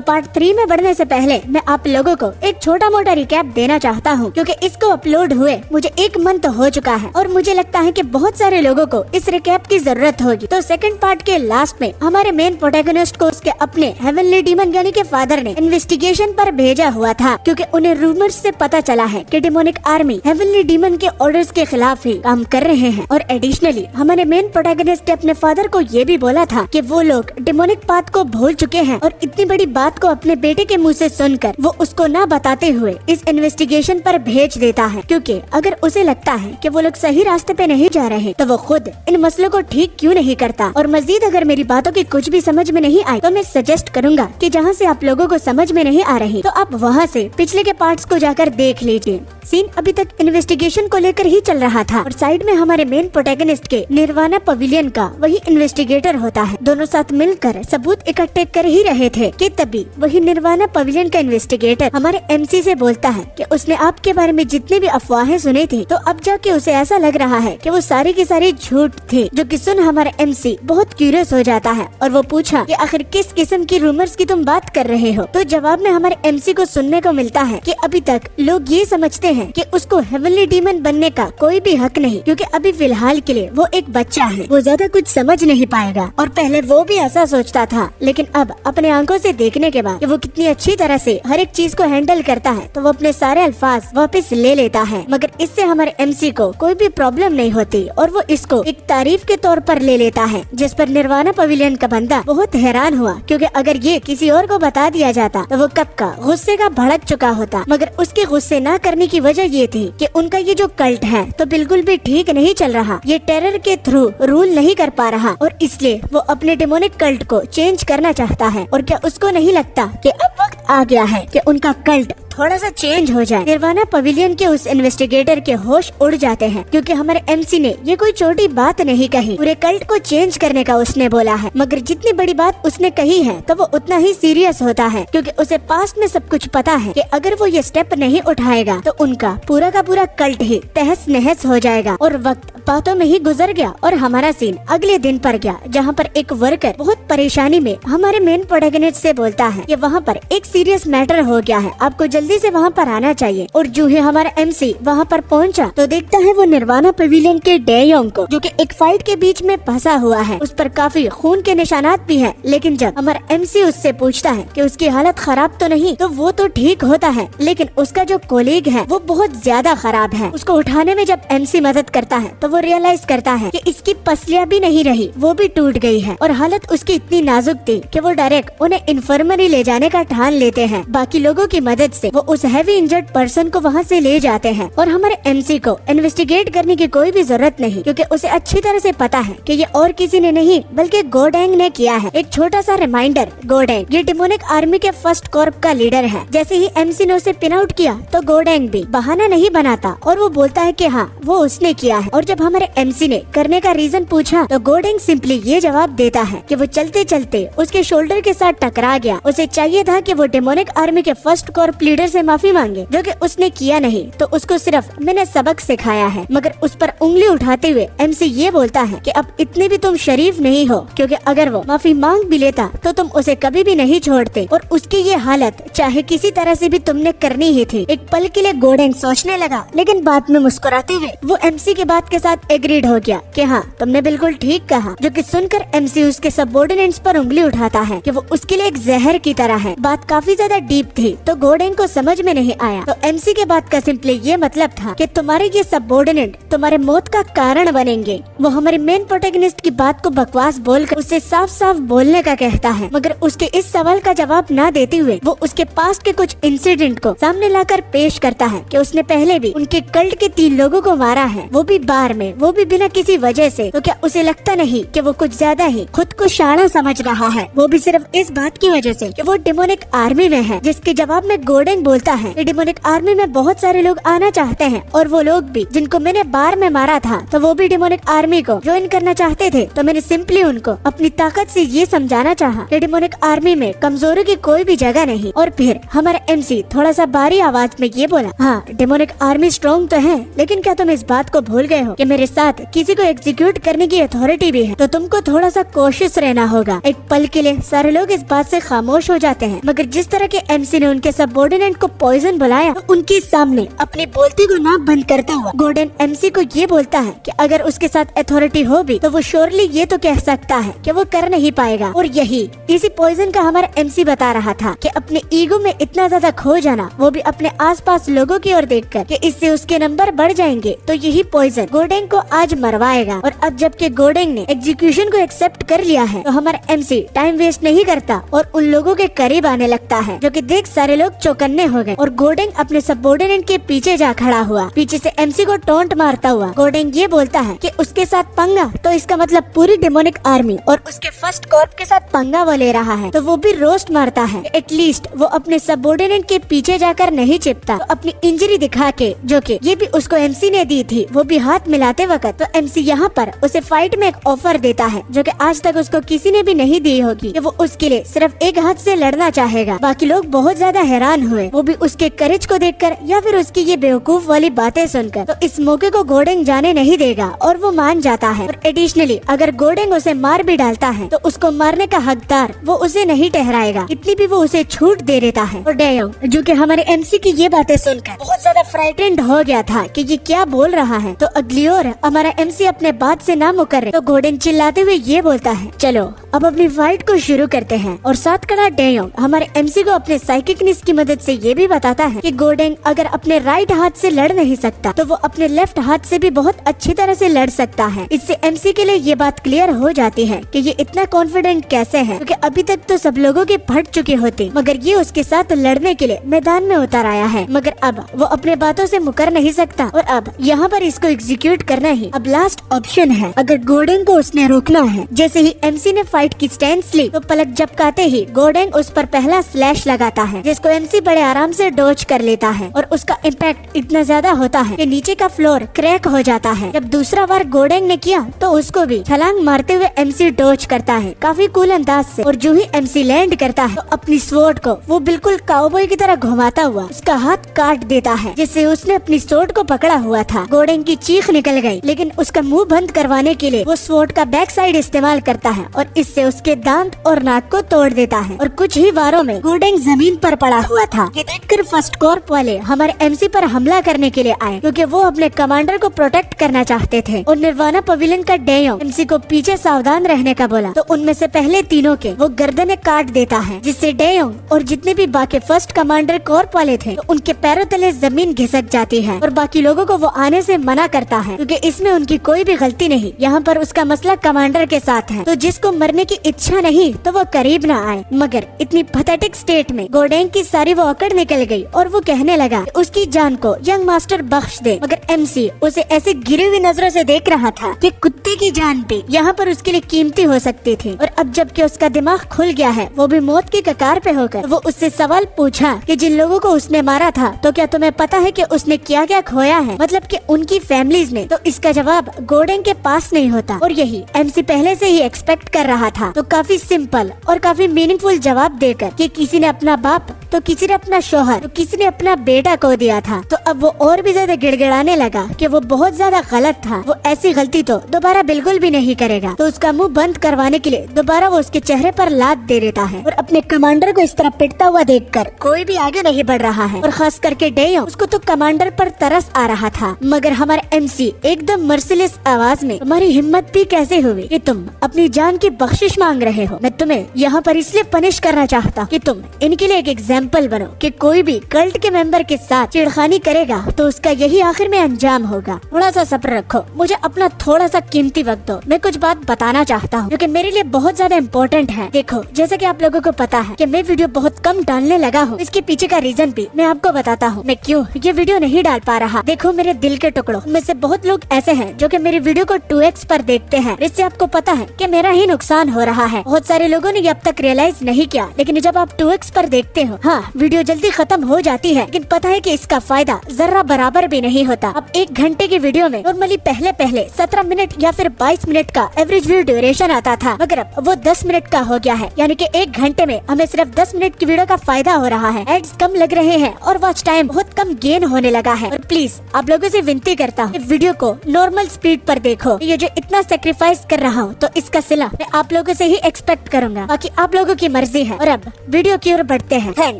तो पार्ट 3 में बढ़ने से पहले मैं आप लोगों को एक छोटा मोटा रिकैप देना चाहता हूँ, क्योंकि इसको अपलोड हुए मुझे 1 मंथ हो चुका है और मुझे लगता है कि बहुत सारे लोगों को इस रिकैप की जरूरत होगी। तो सेकंड पार्ट के लास्ट में हमारे मेन प्रोटैगनिस्ट को उसके अपने हेवनली डीमन यानी के फादर ने इन्वेस्टिगेशन पर भेजा हुआ था, क्योंकि उन्हें रूमर्स से पता चला है कि डेमोनिक आर्मी हेवनली डीमन के ऑर्डर्स के खिलाफ ही काम कर रहे हैं। और एडिशनली हमारे मेन प्रोटैगनिस्ट ने अपने फादर को ये भी बोला था कि वो लोग डेमोनिक पाथ को भूल चुके हैं और इतनी बड़ी बात को अपने बेटे के मुंह से सुनकर वो उसको ना बताते हुए इस इन्वेस्टिगेशन पर भेज देता है, क्योंकि अगर उसे लगता है कि वो लोग सही रास्ते पे नहीं जा रहे तो वो खुद इन मसलों को ठीक क्यों नहीं करता। और मजीद अगर मेरी बातों की कुछ भी समझ में नहीं आई तो मैं सजेस्ट करूंगा कि जहाँ से आप लोगों को समझ में नहीं आ रही तो आप वहाँ से पिछले के पार्ट्स को जाकर देख लीजिए। सीन अभी तक इन्वेस्टिगेशन को लेकर ही चल रहा था और साइड में हमारे मेन प्रोटैगनिस्ट के निर्वाणा पवेलियन का वही इन्वेस्टिगेटर होता है। दोनों साथ मिलकर सबूत इकट्ठे कर ही रहे थे कि तभी वही निर्वाणा पवेलियन का इन्वेस्टिगेटर हमारे एमसी से बोलता है कि उसने आपके बारे में जितनी भी अफवाहें सुनी थी तो अब जाके उसे ऐसा लग रहा है कि वो सारी की सारी झूठ थी, जो कि सुन हमारा एमसी बहुत क्यूरियस हो जाता है और वो पूछा कि आखिर किस किस्म की रूमर्स की तुम बात कर रहे हो। तो जवाब में हमारे एमसी को सुनने को मिलता है कि अभी तक लोग ये समझते हैं कि उसको हेवनली डीमन बनने का कोई भी हक नहीं, क्योंकि अभी फिलहाल के लिए वो एक बच्चा है, वो ज्यादा कुछ समझ नहीं पाएगा। और पहले वो भी ऐसा सोचता था, लेकिन अब अपने आंखों से देखने के बाद कि वो कितनी अच्छी तरह से हर एक चीज को हैंडल करता है तो वो अपने सारे अल्फाज वापस ले लेता है। मगर इससे हमारे एमसी को कोई भी प्रॉब्लम नहीं होती और वो इसको एक तारीफ के तौर पर ले लेता है, जिस पर निर्वाणा पवेलियन का बंदा बहुत हैरान हुआ, क्योंकि अगर ये किसी और को बता दिया जाता तो वो कब का गुस्से का भड़क चुका होता। मगर उसके गुस्से न करने की वजह ये थी कि उनका ये जो कल्ट है तो बिल्कुल भी ठीक नहीं चल रहा, ये टेरर के थ्रू रूल नहीं कर पा रहा और इसलिए वो अपने डेमोनिक कल्ट को चेंज करना चाहता है। और क्या उसको नहीं लगता कि अब वक्त आ गया है कि उनका कल्ट थोड़ा सा चेंज हो जाए। निर्वाणा पवेलियन के उस इन्वेस्टिगेटर के होश उड़ जाते हैं, क्योंकि हमारे एमसी ने ये कोई छोटी बात नहीं कही, पूरे कल्ट को चेंज करने का उसने बोला है। मगर जितनी बड़ी बात उसने कही है तो वो उतना ही सीरियस होता है, क्योंकि उसे पास्ट में सब कुछ पता है कि अगर वो ये स्टेप नहीं उठाएगा तो उनका पूरा का पूरा कल्ट ही तहस नहस हो जाएगा। और वक्त बातों में ही गुजर गया और हमारा सीन अगले दिन पर गया, जहाँ पर एक वर्कर बहुत परेशानी में हमारे मेन प्रोटैगनिस्ट से बोलता है कि वहाँ पर एक सीरियस मैटर हो गया है, आपको जल्दी से वहाँ पर आना चाहिए। और जो ही हमारा एमसी वहाँ पर पहुँचा तो देखता है वो निर्वाणा पवेलियन के डेयोंग को, जो कि एक फाइट के बीच में फंसा हुआ है, उस पर काफी खून के निशानात भी है। लेकिन जब हमारा एमसी उससे पूछता है कि उसकी हालत खराब तो नहीं, तो वो तो ठीक होता है, लेकिन उसका जो कोलीग है वो बहुत ज्यादा खराब है। उसको उठाने में जब एमसी मदद करता है तो वो रियलाइज करता है कि इसकी पसलियां भी नहीं रही, वो भी टूट गई है और हालत उसकी इतनी नाजुक थी कि वो डायरेक्ट उन्हें इन्फर्मरी ले जाने का ठान लेते हैं। बाकी लोगों की मदद से वो उस हैवी इंजर्ड पर्सन को वहाँ से ले जाते हैं और हमारे एमसी को इन्वेस्टिगेट करने की कोई भी जरूरत नहीं, क्योंकि उसे अच्छी तरह से पता है कि ये और किसी ने नहीं बल्कि गोडेंग ने किया है। एक छोटा सा रिमाइंडर, गोडेंग ये डेमोनिक आर्मी के फर्स्ट कॉर्प का लीडर है। जैसे ही एमसी ने उसे पिन आउट किया तो गोडेंग भी बहाना नहीं बनाता और वो बोलता है कि हाँ वो उसने किया है। और जब हमारे एमसी ने करने का रीजन पूछा तो गोडेंग सिंपली ये जवाब देता है कि वो चलते चलते उसके शोल्डर के साथ टकरा गया। उसे चाहिए था कि वो डेमोनिक आर्मी के फर्स्ट कॉर्प लीडर से माफी मांगे, जो कि उसने किया नहीं, तो उसको सिर्फ मैंने सबक सिखाया है। मगर उस पर उंगली उठाते हुए एमसी ये बोलता है कि अब इतने भी तुम शरीफ नहीं हो, क्योंकि अगर वो माफी मांग भी लेता तो तुम उसे कभी भी नहीं छोड़ते और उसकी ये हालत चाहे किसी तरह से भी तुमने करनी ही थी। एक पल के लिए गोडेंग सोचने लगा, लेकिन बाद में मुस्कुराते हुए वो एमसी की बात के साथ एग्रीड हो गया कि हाँ तुमने बिल्कुल ठीक कहा, जो कि सुनकर एमसी उसके सबऑर्डिनेट्स पर उंगली उठाता है कि वो उसके लिए एक जहर की तरह है। बात काफी ज्यादा डीप थी तो गोडेंग को समझ में नहीं आया। तो एमसी के बात का सिंपली ये मतलब था कि तुम्हारे ये सबऑर्डिनेट तुम्हारे मौत का कारण बनेंगे। वो हमारे मेन प्रोटैगनिस्ट की बात को बकवास बोलकर उससे साफ साफ बोलने का कहता है, मगर उसके इस सवाल का जवाब ना देते हुए वो उसके पास्ट के कुछ इंसिडेंट को सामने लाकर पेश करता है कि उसने पहले भी उनके कल्ट के 3 लोगों को मारा है, वो भी बार में, वो भी बिना किसी वजह से। तो क्या उसे लगता नहीं कि वो कुछ ज्यादा ही खुद को शाना समझ रहा है, वो भी सिर्फ इस बात की वजह से कि वो डेमोनिक आर्मी में है। जिसके जवाब में गोडेंग गोडेंग बोलता है कि डिमोनिक आर्मी में बहुत सारे लोग आना चाहते हैं और वो लोग भी जिनको मैंने बार में मारा था तो वो भी डिमोनिक आर्मी को ज्वाइन करना चाहते थे। तो मैंने सिंपली उनको अपनी ताकत से ये समझाना चाहा कि डिमोनिक आर्मी में कमजोरी की कोई भी जगह नहीं। और फिर हमारा MC थोड़ा सा भारी आवाज में ये बोला, हाँ डिमोनिक आर्मी स्ट्रॉन्ग तो है, लेकिन क्या तुम इस बात को भूल गए हो कि मेरे साथ किसी को एग्जीक्यूट करने की अथॉरिटी भी है, तो तुमको थोड़ा सा कोशिश रहना होगा। एक पल के लिए सारे लोग इस बात से खामोश हो जाते हैं, मगर जिस तरह के MC ने उनके सबऑर्डिनेट को पॉइजन बुलाया तो उनके सामने अपनी बोलती को नाक बंद करता हुआ गोल्डन MC को ये बोलता है कि अगर उसके साथ अथॉरिटी हो भी तो वो श्योरली ये तो कह सकता है कि वो कर नहीं पाएगा। और यही इसी पॉइजन का हमारा MC बता रहा था कि अपने ईगो में इतना ज्यादा खो जाना, वो भी अपने आसपास लोगों की ओर देखकर कि इससे उसके नंबर बढ़ जाएंगे, तो यही पॉइजन गोडेंग को आज मरवाएगा। और अब जबकि गोडेंग ने एग्जीक्यूशन को एक्सेप्ट कर लिया है तो हमारा MC टाइम वेस्ट नहीं करता और उन लोगों के करीब आने लगता है, जो कि देख सारे लोग चौकन्ने हो गए। और गोडेंग अपने सबऑर्डिनेट के पीछे जा खड़ा हुआ, पीछे से MC को टोंट मारता हुआ गोडेंग ये बोलता है कि उसके साथ पंगा तो इसका मतलब पूरी डिमोनिक आर्मी और उसके फर्स्ट कॉर्प के साथ पंगा वो ले रहा है, तो वो भी रोस्ट मारता है। एटलीस्ट वो अपने सबऑर्डिनेट के पीछे जाकर नहीं चिपता, तो अपनी इंजरी दिखा के, जो कि ये भी उसको MC ने दी थी, वो भी हाथ मिलाते वक्त, तो MC यहाँ पर उसे फाइट में एक ऑफर देता है जो कि आज तक उसको किसी ने भी नहीं दी होगी, कि वो उसके लिए सिर्फ एक हाथ से लड़ना चाहेगा। बाकी लोग बहुत ज्यादा हैरान हुए, वो भी उसके करेज को देखकर या फिर उसकी ये बेवकूफ वाली बातें सुनकर। तो इस मौके को गोडेंग जाने नहीं देगा और वो मान जाता है। और एडिशनली अगर गोडेंग उसे मार भी डालता है तो उसको मारने का हकदार वो उसे नहीं ठहराएगा, इतनी भी वो उसे छूट दे देता है। और डेयोंग जो कि हमारे MC की ये बातें सुनकर बहुत ज्यादा फ्राइटेंड हो गया था कि ये क्या बोल रहा है, तो अगली ओर हमारा MC अपने बात से ना मुकर्रे तो गोडेंग चिल्लाते हुए ये बोलता है, चलो अब अपनी फाइट को शुरू करते हैं। और साथ खड़ा डेयोंग हमारे MC को अपने साइकिकनेस की मदद से ये भी बताता है कि गोडेंग अगर अपने राइट हाथ से लड़ नहीं सकता तो वो अपने लेफ्ट हाथ से भी बहुत अच्छी तरह से लड़ सकता है। इससे MC के लिए ये बात क्लियर हो जाती है कि ये इतना कॉन्फिडेंट कैसे है, क्योंकि अभी तक तो सब लोगों के फट चुके होते, मगर ये उसके साथ लड़ने के लिए मैदान में उतर आया है। मगर अब वो अपने बातों से मुकर नहीं सकता और अब यहाँ पर इसको एग्जीक्यूट करना ही अब लास्ट ऑप्शन है। अगर गोडेंग को उसने रोकना है। जैसे ही MC ने फाइट की स्टैंस ली तो पलक झपकाते ही गोडेंग उस पर पहला स्लैश लगाता है, जिसको MC बड़े आराम से डॉज कर लेता है और उसका इम्पैक्ट इतना ज्यादा होता है कि नीचे का फ्लोर क्रैक हो जाता है। जब दूसरा बार गोडेंग ने किया तो उसको भी छलांग मारते हुए MC डॉज करता है काफी कूल अंदाज से। और जो ही MC लैंड करता है तो अपनी स्वॉर्ड को वो बिल्कुल काउबॉय की तरह घुमाता हुआ उसका हाथ काट देता है, जिससे उसने अपनी स्वॉर्ड को पकड़ा हुआ था। गोडेंग की चीख निकल गई, लेकिन उसका मुंह बंद करवाने के लिए वो स्वॉर्ड का बैक साइड इस्तेमाल करता है और इससे उसके दांत और नाक को तोड़ देता है। और कुछ ही वारों में गोडेंग जमीन पर पड़ा हुआ था। ये देखकर फर्स्ट कॉर्प वाले हमारे MC पर हमला करने के लिए आए, क्योंकि वो अपने कमांडर को प्रोटेक्ट करना चाहते थे। और निर्वाणा पवेलियन का डेयोंग MC को पीछे सावधान रहने का बोला, तो उनमें से पहले तीनों के वो गर्दनें काट देता है, जिससे डेयोंग और जितने भी बाकी फर्स्ट कमांडर कॉर्प वाले थे तो उनके पैरों तले जमीन घिसक जाती है। और बाकी लोगों को वो आने से मना करता है, क्योंकि इसमें उनकी कोई भी गलती नहीं। यहाँ पर उसका मसला कमांडर के साथ है, तो जिसको मरने की इच्छा नहीं तो वो करीब न आए। मगर इतनी पैथेटिक स्टेट में गोडेंग की सारी वो अकड़ निकल गई और वो कहने लगा कि उसकी जान को यंग मास्टर बख्श दे। मगर MC उसे ऐसे गिरी हुई नजरों से देख रहा था कि कुत्ते की जान भी यहाँ पर उसके लिए कीमती हो सकती थी। और अब जबकि उसका दिमाग खुल गया है, वो भी मौत की कगार पे होकर, वो उससे सवाल पूछा कि जिन लोगों को उसने मारा था तो क्या तुम्हें पता है कि उसने क्या क्या खोया है, मतलब कि उनकी फैमिलीज ने। तो इसका जवाब गोडेंग के पास नहीं होता और यही MC पहले से ही एक्सपेक्ट कर रहा था। तो काफी सिंपल और काफी मीनिंगफुल जवाब देकर कि किसी ने अपना बाप, तो किसी ने अपना शोहर, तो किसी ने अपना बेटा खो दिया था। तो अब वो और भी ज्यादा गिड़गिड़ाने लगा कि वो बहुत ज्यादा गलत था, वो ऐसी गलती तो दोबारा बिल्कुल भी नहीं करेगा। तो उसका मुंह बंद करवाने के लिए दोबारा वो उसके चेहरे पर लात दे देता है। और अपने कमांडर को इस तरह पिटता हुआ देखकर कोई भी आगे नहीं बढ़ रहा है, और खास करके डेयोंग, उसको तो कमांडर पर तरस आ रहा था। मगर हमारे MC एकदम मर्सिलेस आवाज में, तुम्हारी हिम्मत भी कैसे हुई कि तुम अपनी जान की बख्शिश मांग रहे हो? मैं तुम्हें यहाँ पर इसलिए पनिश करना चाहता कि तुम इनके लिए एक एग्जाम्पल बनो कि कोई भी कल्ट के मेंबर के साथ चिड़खानी करेगा तो उसका यही आखिर में अंजाम होगा। थोड़ा सा सब्र रखो, मुझे अपना थोड़ा सा कीमती वक्त दो, मैं कुछ बात बताना चाहता हूँ जो कि मेरे लिए बहुत ज्यादा इम्पोर्टेंट है। देखो, जैसा कि आप लोगों को पता है कि मैं वीडियो बहुत कम डालने लगा हूँ, इसके पीछे का रीजन भी मैं आपको बताता हूँ मैं क्यों ये वीडियो नहीं डाल पा रहा। देखो मेरे दिल के टुकड़ों में से बहुत लोग ऐसे हैं जो कि मेरी वीडियो को 2x पर देखते हैं, इससे आपको पता है कि मेरा ही नुकसान हो रहा है। बहुत सारे लोगों ने ये अब तक रियलाइज नहीं किया, लेकिन जब आप 2x पर देखते हो, हाँ हाँ, वीडियो जल्दी खत्म हो जाती है, लेकिन पता है कि इसका फायदा जरा बराबर भी नहीं होता। अब 1 घंटे की वीडियो में नॉर्मली पहले 17 मिनट या फिर 22 मिनट का एवरेज व्यू ड्यूरेशन आता था, मगर अब वो 10 मिनट का हो गया है। यानी कि 1 घंटे में हमें सिर्फ 10 मिनट की वीडियो का फायदा हो रहा है। एड्स कम लग रहे हैं और वॉच टाइम बहुत कम गेन होने लगा है। और प्लीज आप लोगों से विनती करता हूँ, वीडियो को नॉर्मल स्पीड पर देखो। ये जो इतना सेक्रीफाइस कर रहा हूँ तो इसका सिला मैं आप लोगों से ही एक्सपेक्ट करूंगा, बाकी आप लोगों की मर्जी है। और अब वीडियो की ओर बढ़ते हैं। थैंक्स।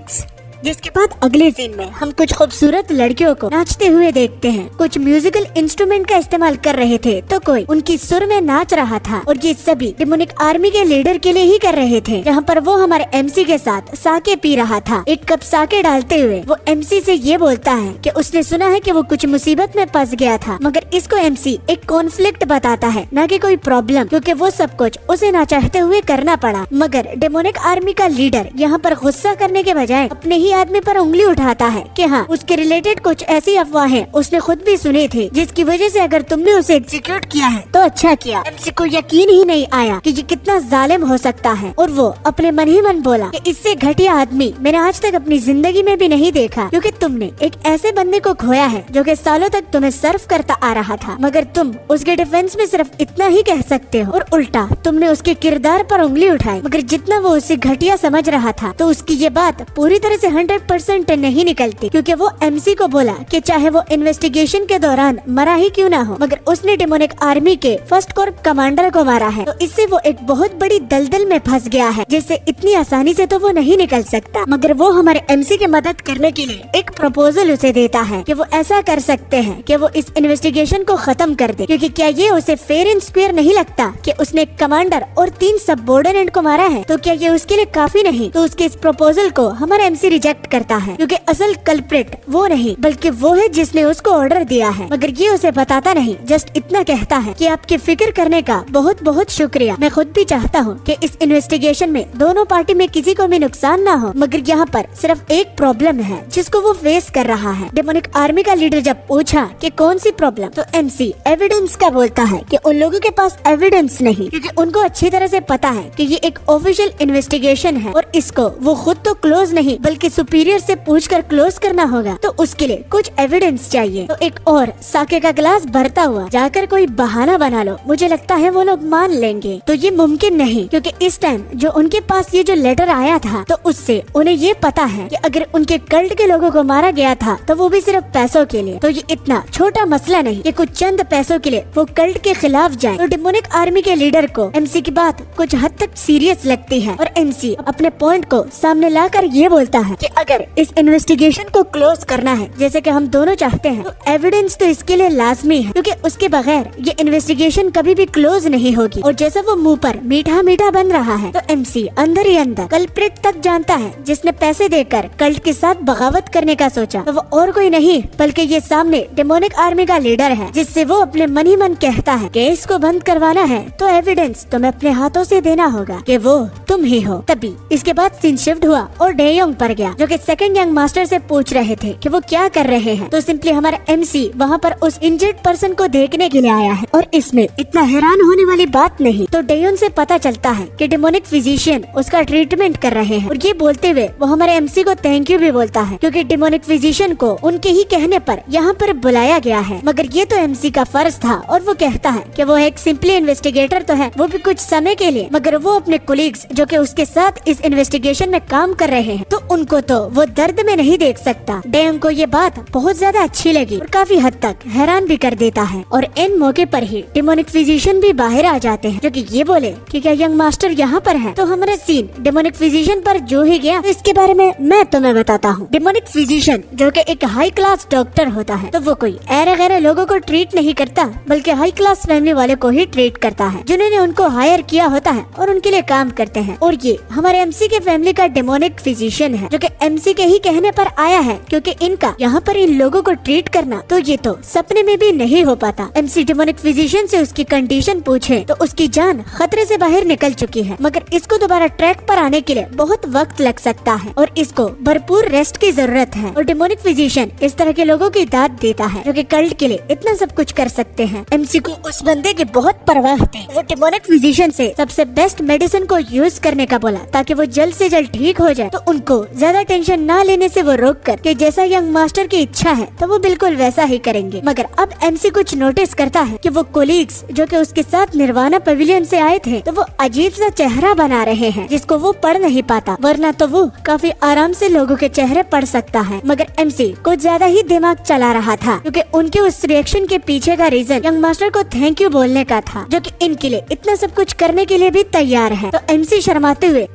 जिसके बाद अगले सीन में हम कुछ खूबसूरत लड़कियों को नाचते हुए देखते हैं। कुछ म्यूजिकल इंस्ट्रूमेंट का इस्तेमाल कर रहे थे तो कोई उनकी सुर में नाच रहा था, और ये सभी डेमोनिक आर्मी के लीडर के लिए ही कर रहे थे। जहाँ पर वो हमारे एमसी के साथ साके पी रहा था। एक कप साके डालते हुए वो एमसी से ये बोलता है कि उसने सुना है कि वो कुछ मुसीबत में फंस गया था, मगर इसको एमसी एक कॉन्फ्लिक्ट बताता है, न कि कोई प्रॉब्लम, क्योंकि वो सब कुछ उसे ना चाहते हुए करना पड़ा। मगर डेमोनिक आर्मी का लीडर यहाँ पर गुस्सा करने के बजाय अपने ही आदमी पर उंगली उठाता है कि हाँ, उसके रिलेटेड कुछ ऐसी अफवाहें उसने खुद भी सुनी थी, जिसकी वजह से अगर तुमने उसे एग्जीक्यूट किया है तो अच्छा किया। एमसी को यकीन ही नहीं आया कि ये कितना जालिम हो सकता है, और वो अपने मन ही मन बोला कि इससे घटिया आदमी मैंने आज तक अपनी जिंदगी में भी नहीं देखा, क्योंकि तुमने एक ऐसे बंदे को खोया है जो कि सालों तक तुम्हें सर्व करता आ रहा था, मगर तुम उसके डिफेंस में सिर्फ इतना ही कह सकते हो, और उल्टा तुमने उसके किरदार पर उंगली उठाई। मगर जितना वो उसे घटिया समझ रहा था तो उसकी ये बात पूरी तरह से 100% नहीं निकलती, क्योंकि वो एमसी को बोला कि चाहे वो इन्वेस्टिगेशन के दौरान मरा ही क्यों ना हो, मगर उसने डेमोनिक आर्मी के फर्स्ट कॉर्प कमांडर को मारा है, तो इससे वो एक बहुत बड़ी दलदल में फंस गया है, जिससे इतनी आसानी से तो वो नहीं निकल सकता। मगर वो हमारे एमसी की मदद करने के लिए एक प्रपोजल उसे देता है कि वो ऐसा कर सकते हैं कि वो इस इन्वेस्टिगेशन को खत्म कर दे, क्योंकि क्या ये उसे फेयर एंड स्क्वायर नहीं लगता कि उसने कमांडर और 3 सबऑर्डिनेट को मारा है, तो क्या ये उसके लिए काफी नहीं? तो उसके इस प्रपोजल को हमारा एमसी रिजेक्ट करता है, क्योंकि असल कल्प्रिट वो नहीं बल्कि वो है जिसने उसको ऑर्डर दिया है। मगर ये उसे बताता नहीं, जस्ट इतना कहता है कि आपकी फिक्र करने का बहुत बहुत शुक्रिया। मैं खुद भी चाहता हूँ कि इस इन्वेस्टिगेशन में दोनों पार्टी में किसी को भी नुकसान ना हो, मगर यहाँ पर सिर्फ एक प्रॉब्लम है जिसको वो फेस कर रहा है। डेमोनिक आर्मी का लीडर जब पूछा कि कौन सी प्रॉब्लम, तो एमसी एविडेंस का बोलता है कि उन लोगों के पास एविडेंस नहीं, क्योंकि उनको अच्छी तरह से पता है कि ये एक ऑफिशियल इन्वेस्टिगेशन है और इसको वो खुद तो क्लोज नहीं बल्कि सुपीरियर से पूछकर क्लोज करना होगा, तो उसके लिए कुछ एविडेंस चाहिए। तो एक और साके का गिलास भरता हुआ जाकर कोई बहाना बना लो, मुझे लगता है वो लोग मान लेंगे। तो ये मुमकिन नहीं, क्योंकि इस टाइम जो उनके पास ये जो लेटर आया था तो उससे उन्हें ये पता है कि अगर उनके कल्ट के लोगों को मारा गया था तो वो भी सिर्फ पैसों के लिए। तो ये इतना छोटा मसला नहीं कि कुछ चंद पैसों के लिए वो कल्ट के खिलाफ जाए। तो डेमोनिक आर्मी के लीडर को एमसी की बात कुछ हद तक सीरियस लगती है, और एमसी अपने पॉइंट को सामने लाकर ये बोलता है कि अगर इस इन्वेस्टिगेशन को क्लोज करना है जैसे कि हम दोनों चाहते हैं, तो एविडेंस तो इसके लिए लाजमी है, क्योंकि उसके बगैर ये इन्वेस्टिगेशन कभी भी क्लोज नहीं होगी। और जैसा वो मुंह पर मीठा मीठा बन रहा है, तो एमसी अंदर ही अंदर कल्प्रिट तक जानता है जिसने पैसे देकर कल्ट के साथ बगावत करने का सोचा, तो वो और कोई नहीं बल्कि ये सामने डेमोनिक आर्मी का लीडर है, जिससे वो अपने मन ही मन कहता है कि इसको बंद करवाना है तो एविडेंस तुम्हें अपने हाथों से देना होगा कि वो तुम ही हो। तभी इसके बाद सीन शिफ्ट हुआ और डेयोंग पर गया, जो कि सेकंड यंग मास्टर से पूछ रहे थे कि वो क्या कर रहे हैं। तो सिंपली हमारा एमसी वहाँ पर उस इंजर्ड पर्सन को देखने के लिए आया है, और इसमें इतना हैरान होने वाली बात नहीं। तो डेयोन से पता चलता है कि डेमोनिक फिजिशियन उसका ट्रीटमेंट कर रहे हैं, और ये बोलते हुए वो हमारे एमसी को थैंक यू भी बोलता है, क्योंकि डेमोनिक फिजिशियन को उनके ही कहने पर यहाँ पर बुलाया गया है। मगर ये तो एमसी का फर्ज था, और वो कहता है कि वो एक सिंपली इन्वेस्टिगेटर तो है, वो भी कुछ समय के लिए, मगर वो अपने कोलीग्स जो कि उसके साथ इस इन्वेस्टिगेशन में काम कर रहे हैं, तो उनको तो वो दर्द में नहीं देख सकता। डेयोंग को ये बात बहुत ज्यादा अच्छी लगी और काफी हद तक हैरान भी कर देता है। और इन मौके पर ही डेमोनिक फिजिशियन भी बाहर आ जाते हैं, जो कि ये बोले कि क्या यंग मास्टर यहाँ पर है। तो हमारा सीन डेमोनिक फिजिशियन पर जो ही गया, तो इसके बारे में मैं तुम्हें बताता हूँ। डेमोनिक फिजिशियन जो कि एक हाई क्लास डॉक्टर होता है, तो वो कोई ऐरे गैरे लोगों को ट्रीट नहीं करता, बल्कि हाई क्लास फैमिली वाले को ही ट्रीट करता है, जिन्होंने उनको हायर किया होता है और उनके लिए काम करते हैं। और ये हमारे एमसी के फैमिली का डेमोनिक फिजिशियन है, जो कि एमसी के ही कहने पर आया है, क्योंकि इनका यहाँ पर इन लोगों को ट्रीट करना तो ये तो सपने में भी नहीं हो पाता। एमसी डेमोनिक फिजिशियन से उसकी कंडीशन पूछे तो उसकी जान खतरे से बाहर निकल चुकी है, मगर इसको दोबारा ट्रैक पर आने के लिए बहुत वक्त लग सकता है और इसको भरपूर रेस्ट की जरूरत है। और डेमोनिक फिजिशियन इस तरह के लोगों की दाद देता है जो कि कल्ट के लिए इतना सब कुछ कर सकते हैं। एमसी को उस बंदे की बहुत परवाह थी। वो डेमोनिक फिजिशियन से सबसे बेस्ट मेडिसिन को यूज करने का बोला, ताकि वो जल्द से जल्द ठीक हो जाए। तो उनको ज्यादा ज्यादा टेंशन ना लेने से वो रोक कर कि जैसा यंग मास्टर की इच्छा है तो वो बिल्कुल वैसा ही करेंगे। मगर अब एमसी कुछ नोटिस करता है कि वो कोलीग्स जो कि उसके साथ निर्वाणा पवेलियन से आए थे तो वो अजीब सा चेहरा बना रहे हैं जिसको वो पढ़ नहीं पाता, वरना तो वो काफी आराम से लोगों के चेहरे पढ़ सकता है। मगर एमसी कुछ ज्यादा ही दिमाग चला रहा था क्योंकि उनके उस रिएक्शन के पीछे का रीजन यंग मास्टर को थैंक यू बोलने का था, जो कि इनके लिए इतना सब कुछ करने के लिए भी तैयार है। तो एमसी शर्माते हुए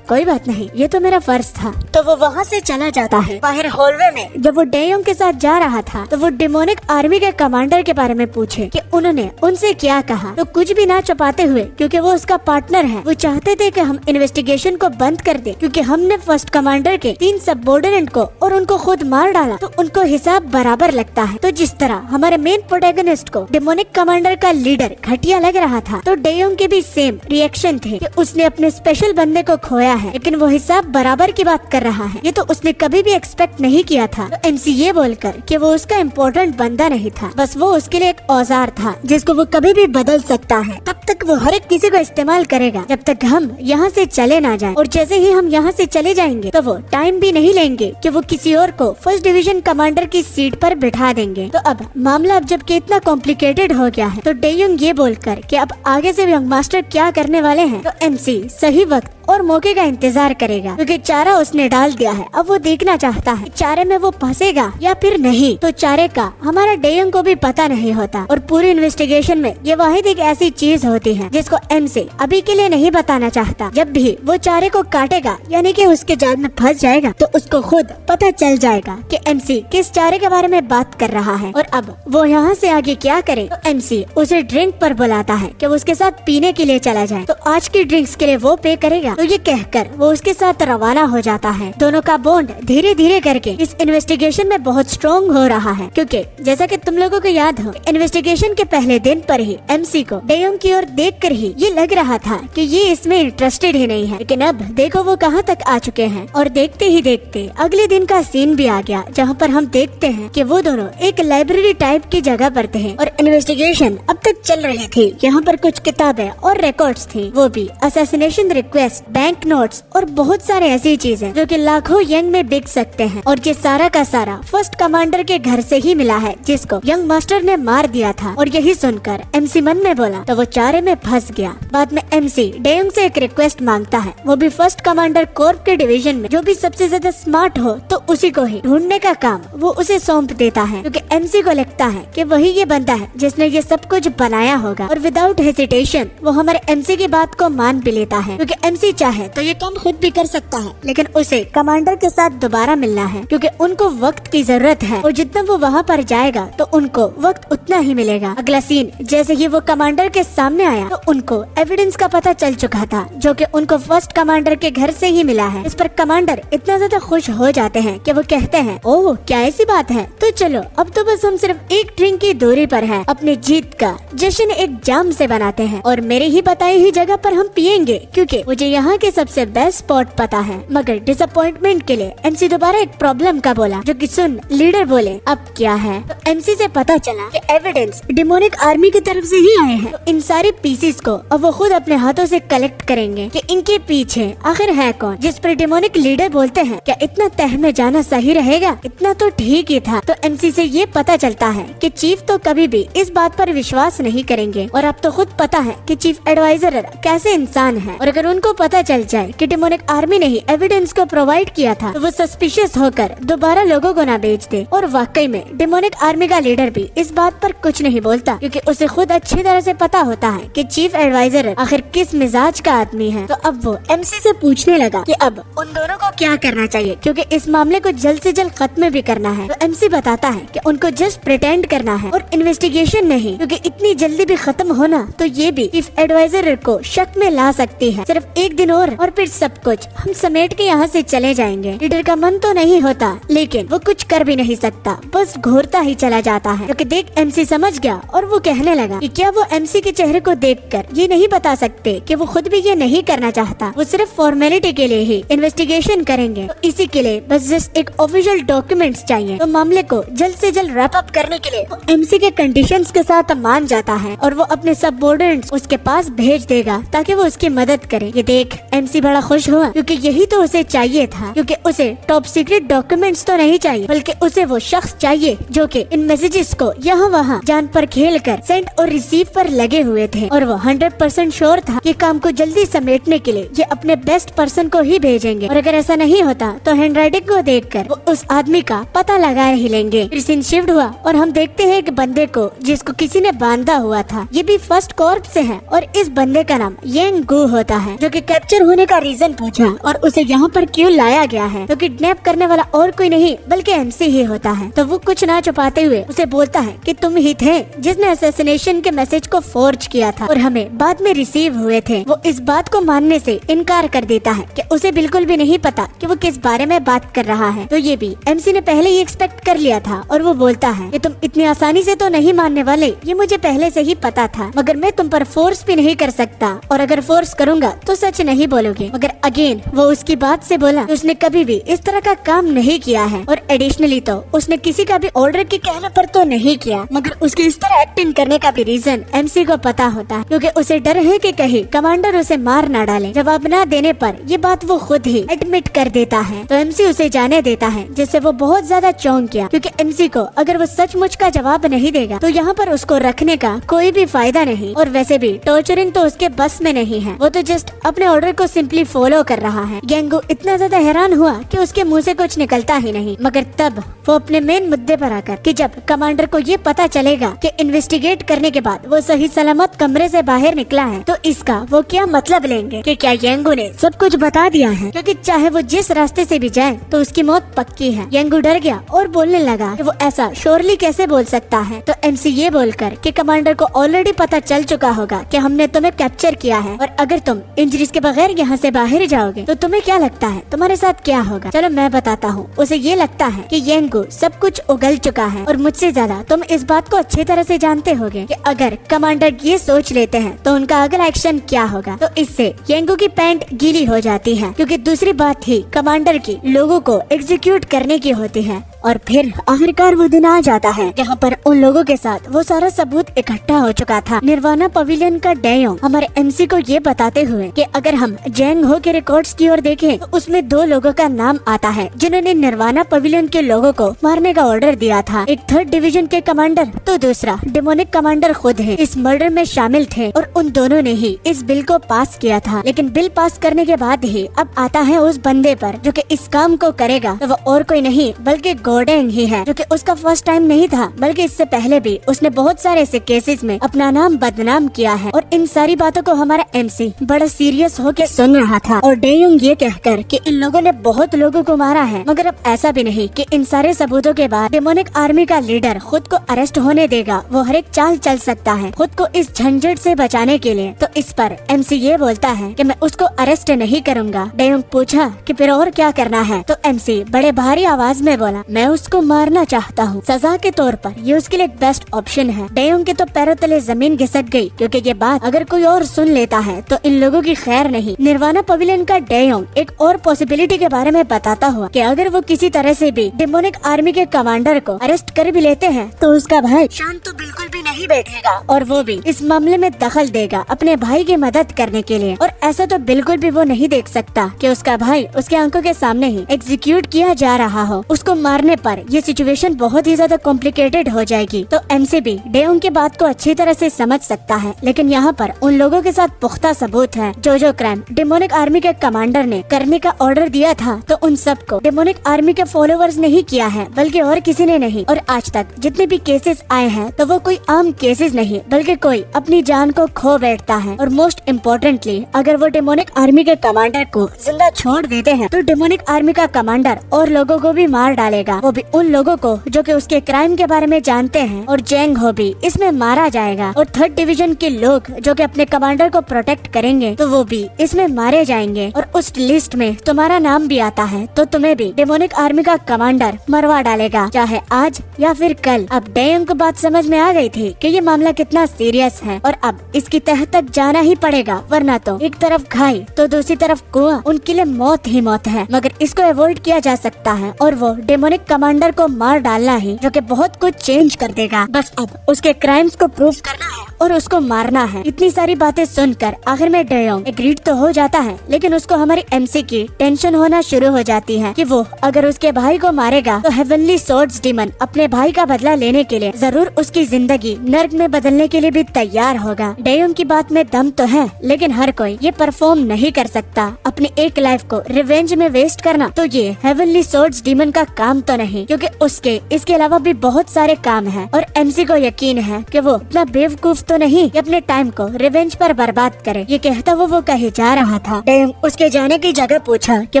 कोई बात नहीं, ये तो मेरा फर्ज था। तो वो वहाँ से चला जाता है। बाहर हॉलवे में जब वो डेयोंग के साथ जा रहा था तो वो डेमोनिक आर्मी के कमांडर के बारे में पूछे कि उन्होंने उनसे क्या कहा। तो कुछ भी ना छुपाते हुए, क्योंकि वो उसका पार्टनर है, वो चाहते थे कि हम इन्वेस्टिगेशन को बंद कर दे क्योंकि हमने फर्स्ट कमांडर के 3 सबऑर्डिनेट को और उनको खुद मार डाला तो उनको हिसाब बराबर लगता है। तो जिस तरह हमारे मेन प्रोटैगनिस्ट को डेमोनिक कमांडर का लीडर घटिया लग रहा था तो डेयोंग के भी सेम रिएक्शन थे कि उसने अपने स्पेशल बंदे को खोया है, लेकिन वो हिसाब बराबर की बात कर रहा है। ये तो उसने कभी भी एक्सपेक्ट नहीं किया था। तो एमसी ये बोलकर कि वो उसका इम्पोर्टेंट बंदा नहीं था, बस वो उसके लिए एक औजार था जिसको वो कभी भी बदल सकता है। तब तक वो हर एक किसी को इस्तेमाल करेगा जब तक हम यहाँ से चले ना जाएं। और जैसे ही हम यहाँ से चले जाएंगे तो वो टाइम भी नहीं लेंगे कि वो किसी और को फर्स्ट डिवीजन कमांडर की सीट पर बिठा देंगे। तो अब मामला अब जबकि इतना कॉम्प्लिकेटेड हो गया है तो डेयोंग ये बोलकर कि अब आगे से यंग मास्टर क्या करने वाले हैं तो एमसी सही वक्त और मौके का इंतजार करेगा क्योंकि चारा उसने डाल दिया है। अब वो देखना चाहता है चारे में वो फंसेगा या फिर नहीं। तो चारे का हमारा डेयोंग को भी पता नहीं होता और पूरी इन्वेस्टिगेशन में ये वाहिद एक ऐसी चीज होती है जिसको एमसी अभी के लिए नहीं बताना चाहता। जब भी वो चारे को काटेगा यानी कि उसके जाल में फंस जाएगा तो उसको खुद पता चल जाएगा कि एमसी किस चारे के बारे में बात कर रहा है। और अब वो यहाँ से आगे क्या करे तो एमसी उसे ड्रिंक पर बुलाता है कि वो उसके साथ पीने के लिए चला जाए। तो आज की ड्रिंक्स के लिए वो पे करेगा। तो ये कहकर वो उसके साथ रवाना हो जाता है। दोनों का बॉन्ड धीरे धीरे करके इस इन्वेस्टिगेशन में बहुत स्ट्रॉन्ग हो रहा है क्योंकि जैसा कि तुम लोगों को याद हो इन्वेस्टिगेशन के पहले दिन पर ही एमसी को डेयोंग की ओर देखकर ही ये लग रहा था कि ये इसमें इंटरेस्टेड ही नहीं है, लेकिन अब देखो वो कहाँ तक आ चुके हैं। और देखते ही देखते अगले दिन का सीन भी आ गया जहाँ पर हम देखते हैं कि वो दोनों एक लाइब्रेरी टाइप की जगह पर थे और इन्वेस्टिगेशन अब तक चल रही थी। यहाँ पर कुछ किताबें और रिकॉर्ड्स थी, वो भी असैसिनेशन रिक्वेस्ट, बैंक नोट्स और बहुत सारे ऐसी चीजें जो कि लाखों यंग में बिक सकते हैं। और ये सारा का सारा फर्स्ट कमांडर के घर से ही मिला है जिसको यंग मास्टर ने मार दिया था। और यही सुनकर एमसी मन में बोला तो वो चारे में फंस गया। बाद में एमसी डेयोंग से एक रिक्वेस्ट मांगता है, वो भी फर्स्ट कमांडर कॉर्प के डिवीजन में जो भी सबसे ज्यादा स्मार्ट हो तो उसी को ही ढूंढने का काम वो उसे सौंप देता है क्योंकि एमसी को लगता है कि वही ये बंदा है जिसने ये सब कुछ बनाया होगा। और विदाउट हेजिटेशन वो हमारे एमसी की बात को मान भी लेता है क्योंकि एमसी चाहे तो ये काम खुद भी कर सकता है, लेकिन उसे कमांडर के साथ दोबारा मिलना है क्योंकि उनको वक्त की जरूरत है और जितना वो वहाँ पर जाएगा तो उनको वक्त उतना ही मिलेगा। अगला सीन जैसे ही वो कमांडर के सामने आया तो उनको एविडेंस का पता चल चुका था जो कि उनको फर्स्ट कमांडर के घर से ही मिला है। इस पर कमांडर इतना ज्यादा खुश हो जाते हैं कि वो कहते हैं, ओह क्या ऐसी बात है, तो चलो अब तो बस हम सिर्फ एक ड्रिंक की दूरी पर हैं। अपनी जीत का जश्न एक जाम से बनाते हैं और मेरी ही बताई हुई जगह पर हम पियेंगे क्योंकि मुझे यहाँ के सबसे बेस्ट स्पॉट पता है। मगर डिसअपॉइंटमेंट के लिए एमसी दोबारा एक प्रॉब्लम का बोला जो कि सुन लीडर बोले अब क्या है। तो एमसी से पता चला कि एविडेंस डेमोनिक आर्मी की तरफ से ही आए हैं। तो इन सारे पीसेस को अब वो खुद अपने हाथों से कलेक्ट करेंगे कि इनके पीछे आखिर है कौन। जिस पर डेमोनिक लीडर बोलते हैं क्या इतना तह में जाना सही रहेगा, इतना तो ठीक ही था। तो एमसी से ये पता चलता है कि चीफ तो कभी भी इस बात पर विश्वास नहीं करेंगे और अब तो खुद पता है कि चीफ एडवाइजर कैसे इंसान है। और अगर उनको पता चल जाए कि डेमोनिक आर्मी ने ही एविडेंस को प्रोवाइड किया था तो वो सस्पिशियस होकर दोबारा लोगों को ना बेच दे। और वाकई में डेमोनिक आर्मी का लीडर भी इस बात पर कुछ नहीं बोलता क्योंकि उसे खुद अच्छी तरह से पता होता है कि चीफ एडवाइजर आखिर किस मिजाज का आदमी है। तो अब वो एमसी से पूछने लगा कि अब उन दोनों को क्या करना चाहिए क्योंकि इस मामले को जल्द से जल्द खत्म भी करना है। तो एमसी बताता है कि उनको जस्ट प्रिटेंड करना है और इन्वेस्टिगेशन नहीं, क्योंकि इतनी जल्दी भी खत्म होना तो ये भी चीफ एडवाइजर को शक में ला सकती है। सिर्फ एक दिन और फिर सब कुछ हम समेट के यहाँ से चले जाएंगे। लीडर का मन तो नहीं होता लेकिन वो कुछ कर भी नहीं सकता, बस घूरता ही चला जाता है। क्योंकि देख एमसी समझ गया और वो कहने लगा कि क्या वो एमसी के चेहरे को देखकर ये नहीं बता सकते कि वो खुद भी ये नहीं करना चाहता, वो सिर्फ फॉर्मेलिटी के लिए ही इन्वेस्टिगेशन करेंगे। तो इसी के लिए बस पेपर्स, एक ऑफिशियल डॉक्यूमेंट्स चाहिए। तो मामले को जल्द से जल्द रैप अप करने के लिए वो एमसी के कंडीशंस के साथ मान जाता है और वो अपने सबऑर्डिनेट्स उसके पास भेज देगा ताकि वो उसकी मदद करे। ये देख एमसी बड़ा खुश हुआ क्योंकि यही तो उसे चाहिए था, क्योंकि उसे टॉप सीक्रेट डॉक्यूमेंट्स तो नहीं चाहिए बल्कि उसे वो शख्स चाहिए जो कि इन मैसेजेस को यहाँ वहाँ जान पर खेल कर सेंड और रिसीव पर लगे हुए थे। और वो 100% श्योर था कि काम को जल्दी समेटने के लिए ये अपने बेस्ट पर्सन को ही भेजेंगे, और अगर ऐसा नहीं होता तो हैंडराइटिंग को देखकर वो उस आदमी का पता लगा ही लेंगे। फिर सीन शिफ्ट हुआ और हम देखते हैं एक बंदे को जिसको किसी ने बांधा हुआ था। ये भी फर्स्ट कॉर्प से है और इस बंदे का नाम येंग गू होता है, जो कि कैप्चर होने का रीजन पूछा और उसे यहाँ पर क्यों लाया गया है। तो किडनैप करने वाला और कोई नहीं बल्कि एमसी ही होता है। तो वो कुछ ना छुपाते हुए उसे बोलता है कि तुम ही थे जिसने असैसिनेशन के मैसेज को फोर्ज किया था और हमें बाद में रिसीव हुए थे। वो इस बात को मानने से इनकार कर देता है कि उसे बिल्कुल भी नहीं पता कि वो किस बारे में बात कर रहा है। तो ये भी एमसी ने पहले ही एक्सपेक्ट कर लिया था और वो बोलता है कि तुम इतनी आसानी से तो नहीं मानने वाले, ये मुझे पहले से ही पता था, मगर मैं तुम पर फोर्स भी नहीं कर सकता, और अगर फोर्स करूंगा तो सच नहीं बोलोगे। मगर अगेन वो उसकी बात से बोला कि उसने कभी भी इस तरह का काम नहीं किया है और एडिशनली तो उसने किसी का भी ऑर्डर के कहने पर तो नहीं किया, मगर उसके इस तरह एक्टिंग करने का भी रीजन एमसी को पता होता है, क्योंकि उसे डर है कि कहीं कमांडर उसे मार ना डाले। जवाब न देने पर ये बात वो खुद ही एडमिट कर देता है। तो एमसी उसे जाने देता है, जिससे वो बहुत ज्यादा चौंक गया, क्योंकि एमसी को अगर वो सचमुच का जवाब नहीं देगा तो यहाँ पर उसको रखने का कोई भी फायदा नहीं, और वैसे भी टॉर्चरिंग तो उसके बस में नहीं है। वो तो जस्ट अपने ऑर्डर को सिंपली फॉलो कर रहा है। गेंगू इतना ज्यादा हैरान हुआ कि उसके मुंह से कुछ निकलता ही नहीं, मगर तब वो अपने मेन मुद्दे पर आकर कि जब कमांडर को ये पता चलेगा कि इन्वेस्टिगेट करने के बाद वो सही सलामत कमरे से बाहर निकला है, तो इसका वो क्या मतलब लेंगे कि क्या येंगू ने सब कुछ बता दिया है, क्योंकि चाहे वो जिस रास्ते से भी जाए तो उसकी मौत पक्की है। येंगू डर गया और बोलने लगा कि वो ऐसा श्योरली कैसे बोल सकता है। तो एमसी ये बोलकर कि कमांडर को ऑलरेडी पता चल चुका होगा कि हमने तुम्हें कैप्चर किया है, और अगर तुम इंजरीज के बगैर यहाँ से बाहर जाओगे तो तुम्हें क्या लगता है तुम्हारे साथ क्या होगा। चलो मैं बताता हूँ। उसे ये लगता है कि येंगू सब कुछ उगल चुका है, और मुझसे ज्यादा तुम इस बात को अच्छी तरह से जानते होगे कि अगर कमांडर ये सोच लेते हैं तो उनका अगला एक्शन क्या होगा। तो इससे येंगू की पैंट गीली हो जाती है, क्योंकि दूसरी बात ही कमांडर की लोगों को एग्जीक्यूट करने की होती है। और फिर आखिरकार वो दिन आ जाता है जहाँ पर उन लोगों के साथ वो सारा सबूत इकट्ठा हो चुका था। निर्वाणा पवेलियन का डेयोंग हमारे एमसी को ये बताते हुए कि अगर हम जेंग हो के रिकॉर्ड्स की ओर देखें तो उसमें 2 लोगों का नाम आता है जिन्होंने निर्वाणा पवेलियन के लोगों को मारने का ऑर्डर दिया था। एक 3rd डिवीजन के कमांडर तो दूसरा डेमोनिक कमांडर खुद है इस मर्डर में शामिल थे, और उन दोनों ने ही इस बिल को पास किया था। लेकिन बिल पास करने के बाद ही अब आता है उस बंदे पर जो कि इस काम को करेगा। तो वो और कोई नहीं बल्कि गोडेंग ही है, जो कि उसका फर्स्ट टाइम नहीं था, बल्कि इससे पहले भी उसने बहुत सारे ऐसे केसेस में अपना नाम बदनाम किया है। और इन सारी बातों को हमारा एमसी बड़ा सीरियस होकर सुन रहा था, और डेयोंग ये कहकर कि इन लोगों ने बहुत लोगों को मारा है, मगर अब ऐसा भी नहीं कि इन सारे सबूतों के बाद डेमोनिक आर्मी का लीडर खुद को अरेस्ट होने देगा। वो हर एक चाल चल सकता है खुद को इस झंझट से बचाने के लिए। तो इस पर एमसी ये बोलता है कि मैं उसको अरेस्ट नहीं करूंगा। डेयोंग पूछा कि फिर और क्या करना है। तो एमसी बड़े भारी आवाज में बोला, मैं उसको मारना चाहता हूँ सजा के तौर पर, ये उसके लिए बेस्ट ऑप्शन है। डेयोंग के तो पैरों तले जमीन घिसक गई, क्योंकि ये बात अगर कोई और सुन लेता है तो इन लोगों की खैर नहीं। निर्वाणा पवेलियन का डेयोंग एक और पॉसिबिलिटी के बारे में बताता हुआ कि अगर वो किसी तरह से भी डेमोनिक आर्मी के कमांडर को अरेस्ट कर भी लेते हैं तो उसका भाई शांत तो बिल्कुल भी नहीं बैठेगा, और वो भी इस मामले में दखल देगा अपने भाई की मदद करने के लिए। और ऐसा तो बिल्कुल भी वो नहीं देख सकता कि उसका भाई उसके आंखों के सामने ही एग्जीक्यूट किया जा रहा हो। उसको मारने पर ये सिचुएशन बहुत ही ज्यादा कॉम्प्लिकेटेड हो जाएगी। तो एमसी भी डेयोंग की बात को अच्छी तरह से समझ सकता है, लेकिन यहाँ पर उन लोगों के साथ पुख्ता सबूत है जो क्राइम डेमोनिक आर्मी के कमांडर ने करने का ऑर्डर दिया था। तो उन सबको डेमोनिक आर्मी के फॉलोअर्स ने ही किया है, बल्कि और किसी ने नहीं। और आज तक जितने भी केसेस आए हैं तो वो कोई आम केसेस नहीं, बल्कि कोई अपनी जान को खो बैठता है। और मोस्ट इम्पोर्टेंटली अगर वो डेमोनिक आर्मी के कमांडर को जिंदा छोड़ देते हैं तो डेमोनिक आर्मी का कमांडर और लोगों को भी मार डालेगा, वो भी उन लोगों को जो कि उसके क्राइम के बारे में जानते हैं। और जेंग हो भी इसमें मारा जाएगा, और 3rd डिवीजन के लोग जो कि अपने कमांडर को प्रोटेक्ट करेंगे तो वो भी इसमें मारे जाएंगे। और उस लिस्ट में तुम्हारा नाम भी आता है, तो तुम्हें भी डेमोनिक आर्मी का कमांडर मरवा डालेगा, चाहे आज या फिर कल। अब डेयोंग को बात समझ में आ गई थी कि ये मामला कितना सीरियस है, और अब इसकी तह तक जाना ही पड़ेगा, वरना तो एक तरफ खाई तो दूसरी तरफ कुआं, उनके लिए मौत ही मौत है। मगर इसको अवॉइड किया किया जा सकता है और वो डेमोनिक कमांडर को मार डालना है, जो कि बहुत कुछ चेंज कर देगा। बस अब उसके क्राइम्स को प्रूव करना है और उसको मारना है। इतनी सारी बातें सुनकर आखिर में डेयोंग एग्रीड तो हो जाता है, लेकिन उसको हमारी एमसी की टेंशन होना शुरू हो जाती है कि वो अगर उसके भाई को मारेगा तो हेवनली स्वॉर्ड्स डीमन अपने भाई का बदला लेने के लिए जरूर उसकी जिंदगी नर्क में बदलने के लिए भी तैयार होगा। डेयोंग की बात में दम तो है, लेकिन हर कोई ये परफॉर्म नहीं कर सकता। अपनी एक लाइफ को रिवेंज में वेस्ट करना तो ये हेवनली स्वॉर्ड्स डीमन का काम तो नहीं, क्योंकि उसके इसके अलावा भी बहुत सारे काम हैं और एमसी को यकीन है कि वो इतना बेवकूफ तो नहीं कि अपने टाइम को रिवेंज पर बर्बाद करे। ये कहता वो कहीं जा रहा था। डेयोंग उसके जाने की जगह पूछा कि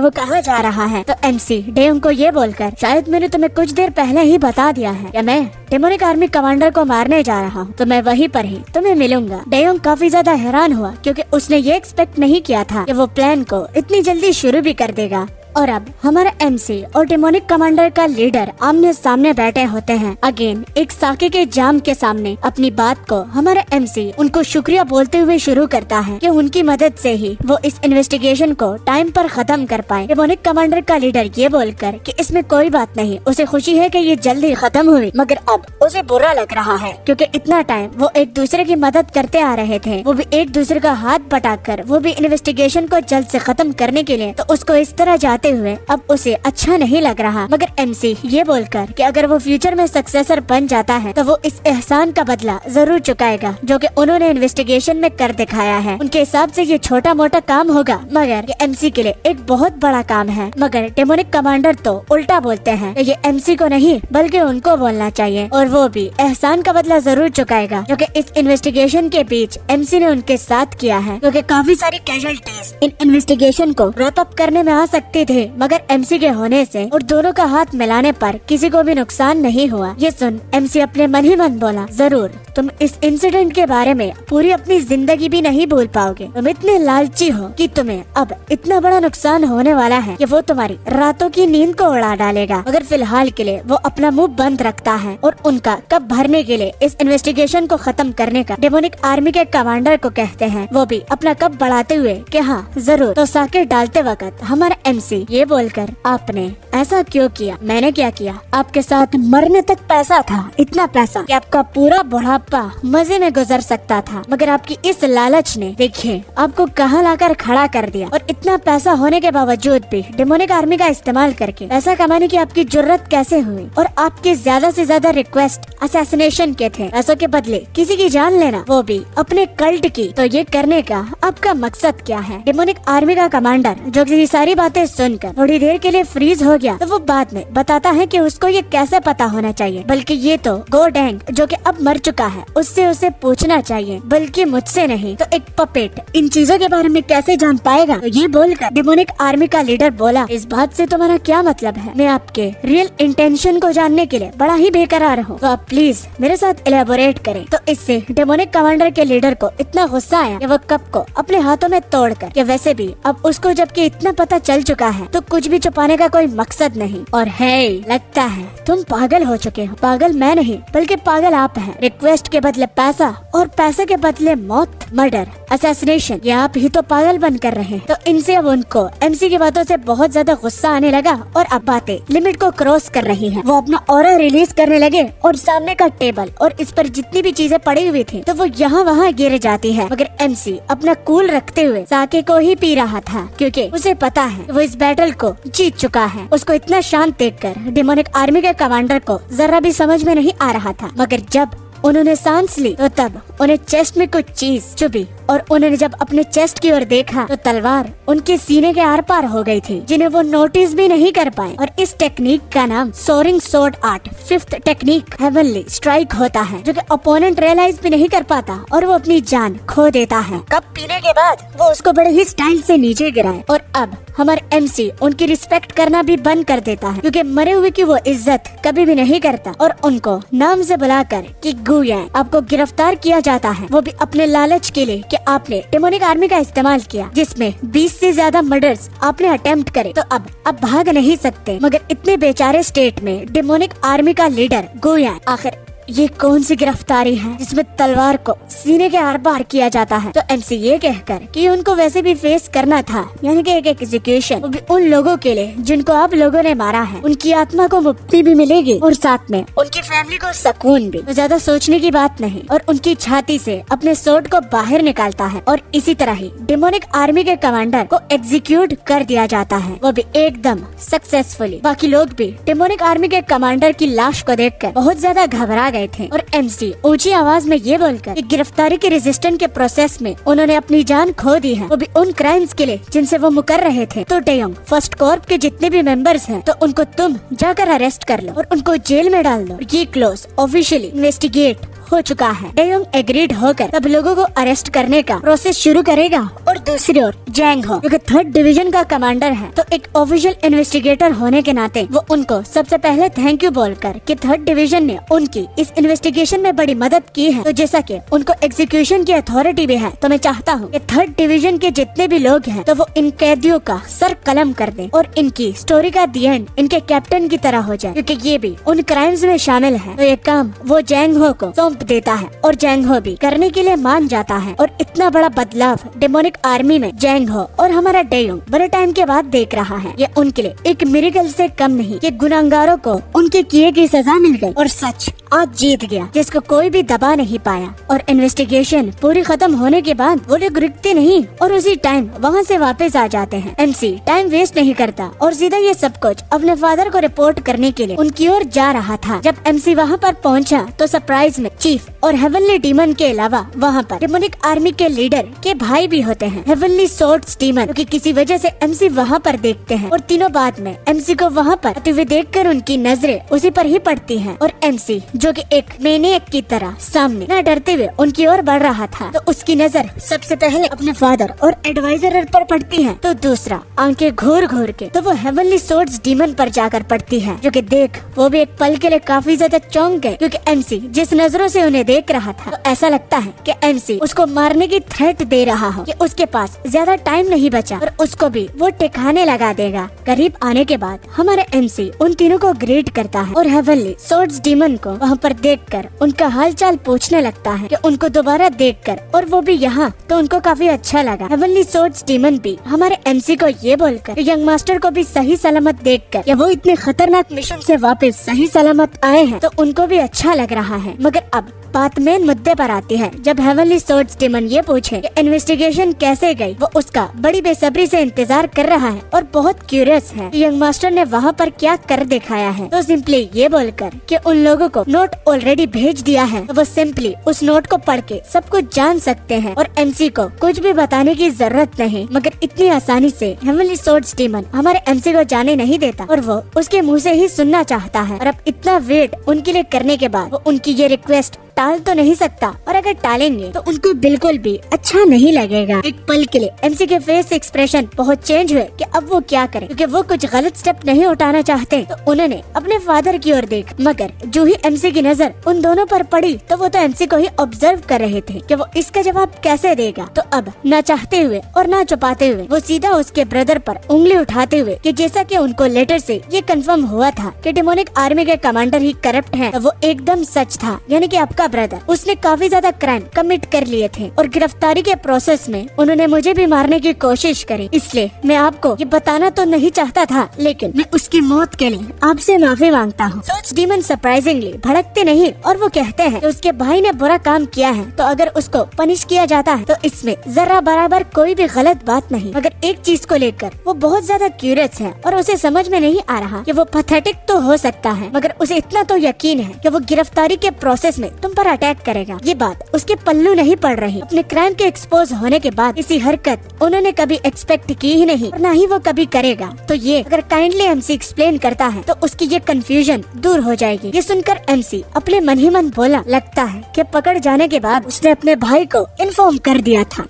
वो कहाँ जा रहा है, तो एमसी डेयोंग को ये बोलकर, शायद मैंने तुम्हें कुछ देर पहले ही बता दिया है कि मैं डेमोनिक आर्मी कमांडर को मारने जा रहा हूँ, तो मैं वहीं पर ही तुम्हें मिलूंगा। डेयोंग काफी ज्यादा हैरान हुआ, क्योंकि उसने ये एक्सपेक्ट नहीं किया था कि वो प्लान को इतनी जल्दी शुरू भी कर देगा। और अब हमारा एमसी और डेमोनिक कमांडर का लीडर आमने सामने बैठे होते हैं। अगेन एक साके के जाम के सामने अपनी बात को हमारा एमसी उनको शुक्रिया बोलते हुए शुरू करता है कि उनकी मदद से ही वो इस इन्वेस्टिगेशन को टाइम पर खत्म कर पाए। डेमोनिक कमांडर का लीडर ये बोलकर कि इसमें कोई बात नहीं, उसे खुशी है कि ये जल्दी खत्म हुई, मगर अब उसे बुरा लग रहा है क्योंकि इतना टाइम वो एक दूसरे की मदद करते आ रहे थे, वो भी एक दूसरे का हाथ बटाकर, वो भी इन्वेस्टिगेशन को जल्द से खत्म करने के लिए, तो उसको इस तरह जाते हुए अब उसे अच्छा नहीं लग रहा। मगर एमसी ये बोलकर कि अगर वो फ्यूचर में सक्सेसर बन जाता है तो वो इस एहसान का बदला जरूर चुकाएगा जो कि उन्होंने इन्वेस्टिगेशन में कर दिखाया है। उनके हिसाब से ये छोटा मोटा काम होगा, मगर ये एमसी के लिए एक बहुत बड़ा काम है। मगर डेमोनिक कमांडर तो उल्टा बोलते हैं, ये एमसी को नहीं बल्कि उनको बोलना चाहिए और वो भी एहसान का बदला जरूर चुकाएगा, जो कि इस इन्वेस्टिगेशन के बीच एमसी ने उनके साथ किया है, क्योंकि काफी सारी कैजुअल्टीज इन इन्वेस्टिगेशन को रैप अप करने में आ सकते थे, मगर एमसी के होने से और दोनों का हाथ मिलाने पर किसी को भी नुकसान नहीं हुआ। ये सुन एमसी अपने मन ही मन बोला, जरूर तुम इस इंसिडेंट के बारे में पूरी अपनी जिंदगी भी नहीं भूल पाओगे। तुम इतने लालची हो कि तुम्हें अब इतना बड़ा नुकसान होने वाला है कि वो तुम्हारी रातों की नींद को उड़ा डालेगा। मगर फिलहाल के लिए वो अपना मुंह बंद रखता है और उनका कब भरने के लिए इस इन्वेस्टिगेशन को खत्म करने का डेमोनिक आर्मी के कमांडर को कहते हैं, वो भी अपना कप बढ़ाते हुए कि हाँ जरूर। तो साकेट डालते वक्त हमारा एमसी ये बोलकर, आपने ऐसा क्यों किया? मैंने क्या किया? आपके साथ मरने तक पैसा था, इतना पैसा कि आपका पूरा बुढ़ापा मजे में गुजर सकता था, मगर आपकी इस लालच ने देखिए आपको कहाँ लाकर खड़ा कर दिया। और इतना पैसा होने के बावजूद भी डेमोनिक आर्मी का इस्तेमाल करके पैसा कमाने की आपकी जुर्रत कैसे हुई? और आपके ज्यादा से ज्यादा रिक्वेस्ट असैसिनेशन के थे, पैसों के बदले किसी की जान लेना, वो भी अपने कल्ट की। तो ये करने का आपका मकसद क्या है? डेमोनिक आर्मी का कमांडर जो ये सारी बातें सुनकर थोड़ी देर के लिए फ्रीज हो गया, तो वो बाद में बताता है कि उसको ये कैसे पता होना चाहिए, बल्कि ये तो गोडेंग जो कि अब मर चुका है उससे उसे पूछना चाहिए, बल्कि मुझसे नहीं। तो एक पपेट इन चीजों के बारे में कैसे जान पाएगा? तो ये बोलकर डेमोनिक आर्मी का लीडर बोला, इस बात से तुम्हारा क्या मतलब है? मैं आपके रियल इंटेंशन को जानने के लिए बड़ा ही बेकरार हूँ, तो आप प्लीज मेरे साथ एलेबोरेट करें। तो इससे डेमोनिक कमांडर के लीडर को इतना गुस्सा आया कि वो कप को अपने हाथों में तोड़कर, कि वैसे भी अब उसको जबकि इतना पता चल चुका है तो कुछ भी छुपाने का कोई मकसद नहीं। और है लगता है तुम पागल हो चुके हो। पागल मैं नहीं बल्कि पागल आप हैं। रिक्वेस्ट के बदले पैसा और पैसे के बदले मौत, मर्डर, असैसिनेशन, ये आप ही तो पागल बन कर रहे हैं। तो इनसे अब उनको एमसी की बातों से बहुत ज्यादा गुस्सा आने लगा और अब बातें लिमिट को क्रॉस कर रही हैं। वो अपना ऑरा रिलीज करने लगे और सामने का टेबल और इस पर जितनी भी चीजें पड़ी हुई थी तो वो यहाँ वहाँ गिर जाती है। मगर एमसी अपना कूल रखते हुए साके को ही पी रहा था, क्योंकि उसे पता है वो इस बैटल को जीत चुका है। उसको इतना शांत देखकर डेमोनिक आर्मी के कमांडर को जरा भी समझ में नहीं आ रहा था, मगर जब उन्होंने सांस ली तो तब उन्हें चेस्ट में कुछ चीज चुभी और उन्होंने जब अपने चेस्ट की ओर देखा तो तलवार उनके सीने के आर पार हो गई थी, जिन्हें वो नोटिस भी नहीं कर पाए। और इस टेक्निक का नाम soaring sword art 5th technique heavenly strike होता है, जो कि ओपोनेंट रियलाइज भी नहीं कर पाता और वो अपनी जान खो देता है। कप पीने के बाद वो उसको बड़े ही स्टाइल से नीचे गिराए और अब हमारे एमसी उनकी रिस्पेक्ट करना भी बंद कर देता है, क्योंकि मरे हुए की वो इज्जत कभी भी नहीं करता और उनको नाम से बुलाकर कि गुयें आपको गिरफ्तार किया जाता है, वो भी अपने लालच के लिए कि आपने डेमोनिक आर्मी का इस्तेमाल किया जिसमें 20 से ज्यादा मर्डर्स आपने अटेम्प्ट करे, तो अब भाग नहीं सकते। मगर इतने बेचारे स्टेट में डेमोनिक आर्मी का लीडर गुयें आखिर ये कौन सी गिरफ्तारी है जिसमें तलवार को सीने के आर पार किया जाता है। तो एमसी ये कहकर कि उनको वैसे भी फेस करना था, यानी कि एक एग्जीक्यूशन, वो भी उन लोगों के लिए जिनको आप लोगों ने मारा है। उनकी आत्मा को मुक्ति भी मिलेगी और साथ में उनकी फैमिली को सुकून भी। तो ज्यादा सोचने की बात नहीं, और उनकी छाती से अपने सोर्ड को बाहर निकालता है और इसी तरह ही डेमोनिक आर्मी के कमांडर को एग्जीक्यूट कर दिया जाता है, वो भी एकदम सक्सेसफुली। बाकी लोग भी डेमोनिक आर्मी के कमांडर की लाश को देखकर बहुत ज्यादा घबरा गए थे और एमसी ऊंची आवाज में ये बोलकर कि गिरफ्तारी के रेजिस्टेंस के प्रोसेस में उन्होंने अपनी जान खो दी है, वो भी उन क्राइम्स के लिए जिनसे वो मुकर रहे थे। तो डेयोंग फर्स्ट कॉर्प के जितने भी मेंबर्स हैं, तो उनको तुम जाकर अरेस्ट कर लो और उनको जेल में डाल दो। ये क्लोज ऑफिशियली इन्वेस्टिगेट हो चुका है। डेयोंग एग्रीड होकर तब लोगों को अरेस्ट करने का प्रोसेस शुरू करेगा और दूसरी ओर जैंग हो, जो कि 3rd डिवीजन का कमांडर है, तो एक ऑफिशियल इन्वेस्टिगेटर होने के नाते वो उनको सबसे पहले थैंक यू बोलकर कि 3rd डिवीजन ने उनकी इस इन्वेस्टिगेशन में बड़ी मदद की है। तो जैसा कि उनको एग्जीक्यूशन की अथॉरिटी भी है, तो मैं चाहता हूँ कि 3rd डिवीजन के जितने भी लोग हैं, तो वो इन कैदियों का सर कलम कर दें और इनकी स्टोरी का दी एंड इनके कैप्टन की तरह हो जाए, क्योंकि ये भी उन क्राइम्स में शामिल है। तो ये काम वो जैंग हो को सौंप देता है और जैंग हो भी करने के लिए मान जाता है। और इतना बड़ा बदलाव डेमोनिक आर्मी में जैंग हो और हमारा डेयोंग बड़े टाइम के बाद देख रहा है। ये उनके लिए एक मिरेकल से कम नहीं कि गुनाहगारों को उनके किए की सजा मिल गई और सच आज जीत गया, जिसको कोई भी दबा नहीं पाया। और इन्वेस्टिगेशन पूरी खत्म होने के बाद वो लोग रुकते नहीं और उसी टाइम वहाँ से वापस आ जाते हैं। एमसी टाइम वेस्ट नहीं करता और सीधा ये सब कुछ अपने फादर को रिपोर्ट करने के लिए उनकी ओर जा रहा था। जब एमसी वहाँ पर पहुँचा तो सरप्राइज में चीफ और हेवनली डीमन के अलावा वहाँ पर डेमोनिक आर्मी के लीडर के भाई भी होते हैं, हेवनली स्वॉर्ड्स डीमन, क्योंकि किसी वजह से एमसी वहाँ पर देखते हैं। और तीनों बाद में एमसी को वहाँ पर आते हुए देखकर उनकी नजरें उसी पर ही पड़ती हैं। और एमसी जो कि एक मैनिएक की तरह सामने न डरते हुए उनकी ओर बढ़ रहा था, तो उसकी नजर सबसे पहले अपने फादर और एडवाइजर पर पड़ती है, तो दूसरा आंखें घूर घूर के तो वो हेवनली स्वॉर्ड्स डीमन पर जाकर पड़ती है, जो कि देख वो भी एक पल के लिए काफी ज्यादा चौंक गए, क्योंकि एमसी जिस नजरों से उन्हें देख रहा था, तो ऐसा लगता है कि एमसी उसको मारने की थ्रेट दे रहा हो, कि उसके पास ज्यादा टाइम नहीं बचा और उसको भी वो ठिकाने लगा देगा। करीब आने के बाद हमारे एमसी उन तीनों को ग्रीट करता है और हेवनली स्वॉर्ड्स डीमन को वहाँ पर देखकर उनका हालचाल पूछने लगता है, कि उनको दोबारा देखकर और वो भी यहाँ, तो उनको काफी अच्छा लगा। हेवनली स्वॉर्ड्स डीमन भी हमारे एमसी को ये बोलकर यंग मास्टर को भी सही सलामत देखकर कि वो इतने खतरनाक मिशन से वापस सही सलामत आए हैं, तो उनको भी अच्छा लग रहा है। मगर अब बात मेन मुद्दे पर आती है। जब हेवनली स्वॉर्ड्स डीमन ये पूछे कि इन्वेस्टिगेशन कैसे गई, वो उसका बड़ी बेसब्री से इंतजार कर रहा है और बहुत क्यूरियस है कि यंग मास्टर ने वहाँ पर क्या कर दिखाया है। तो सिंपली ये बोलकर कि उन लोगों को नोट ऑलरेडी भेज दिया है, तो वो सिंपली उस नोट को पढ़ के सब कुछ जान सकते हैं और एमसी को कुछ भी बताने की जरूरत नहीं। मगर इतनी आसानी से हेवनली स्वॉर्ड्स डीमन हमारे एमसी को जाने नहीं देता और वो उसके मुँह से ही सुनना चाहता है। और अब इतना वेट उनके लिए करने के बाद वो उनकी ये रिक्वेस्ट टाल तो नहीं सकता, और अगर टालेंगे तो उनको बिल्कुल भी अच्छा नहीं लगेगा। एक पल के लिए एमसी के फेस एक्सप्रेशन बहुत चेंज हुए कि अब वो क्या करें, क्योंकि वो कुछ गलत स्टेप नहीं उठाना चाहते। तो उन्होंने अपने फादर की ओर देख, मगर जो ही एमसी की नजर उन दोनों पर पड़ी, तो वो तो एमसी को ही ऑब्जर्व कर रहे थे कि वो इसका जवाब कैसे देगा। तो अब न चाहते हुए और न छुपाते हुए वो सीधा उसके ब्रदर पर उंगली उठाते हुए कि जैसा कि उनको लेटर से ये कंफर्म हुआ था कि डेमोनिक आर्मी के कमांडर ही करप्ट हैं, तो वो एकदम सच था। यानी कि आपका ब्रदर, उसने काफी ज्यादा क्राइम कमिट कर लिए थे और गिरफ्तारी के प्रोसेस में उन्होंने मुझे भी मारने की कोशिश करी। इसलिए मैं आपको ये बताना तो नहीं चाहता था, लेकिन मैं उसकी मौत के लिए आपसे माफी मांगता हूँ। स्वॉर्ड्स डीमन सरप्राइजिंगली भड़कते नहीं और वो कहते हैं कि उसके भाई ने बुरा काम किया है, तो अगर उसको पनिश किया जाता है तो इसमें जरा बराबर कोई भी गलत बात नहीं। मगर एक चीज को लेकर वो बहुत ज्यादा क्यूरियस है और उसे समझ में नहीं आ रहा कि वो पैथेटिक तो हो सकता है, मगर उसे इतना तो यकीन है कि वो गिरफ्तारी के प्रोसेस में तुम पर अटैक करेगा। ये बात उसके पल्लू नहीं पड़ रही। अपने क्राइम के एक्सपोज होने के बाद इसी हरकत उन्होंने कभी एक्सपेक्ट की ही नहीं और न ही वो कभी करेगा। तो ये अगर काइंडली एमसी एक्सप्लेन करता है तो उसकी ये कंफ्यूजन दूर हो जाएगी। ये सुनकर एमसी अपने मन ही मन बोला, लगता है कि पकड़ जाने के बाद उसने अपने भाई को इन्फॉर्म कर दिया था।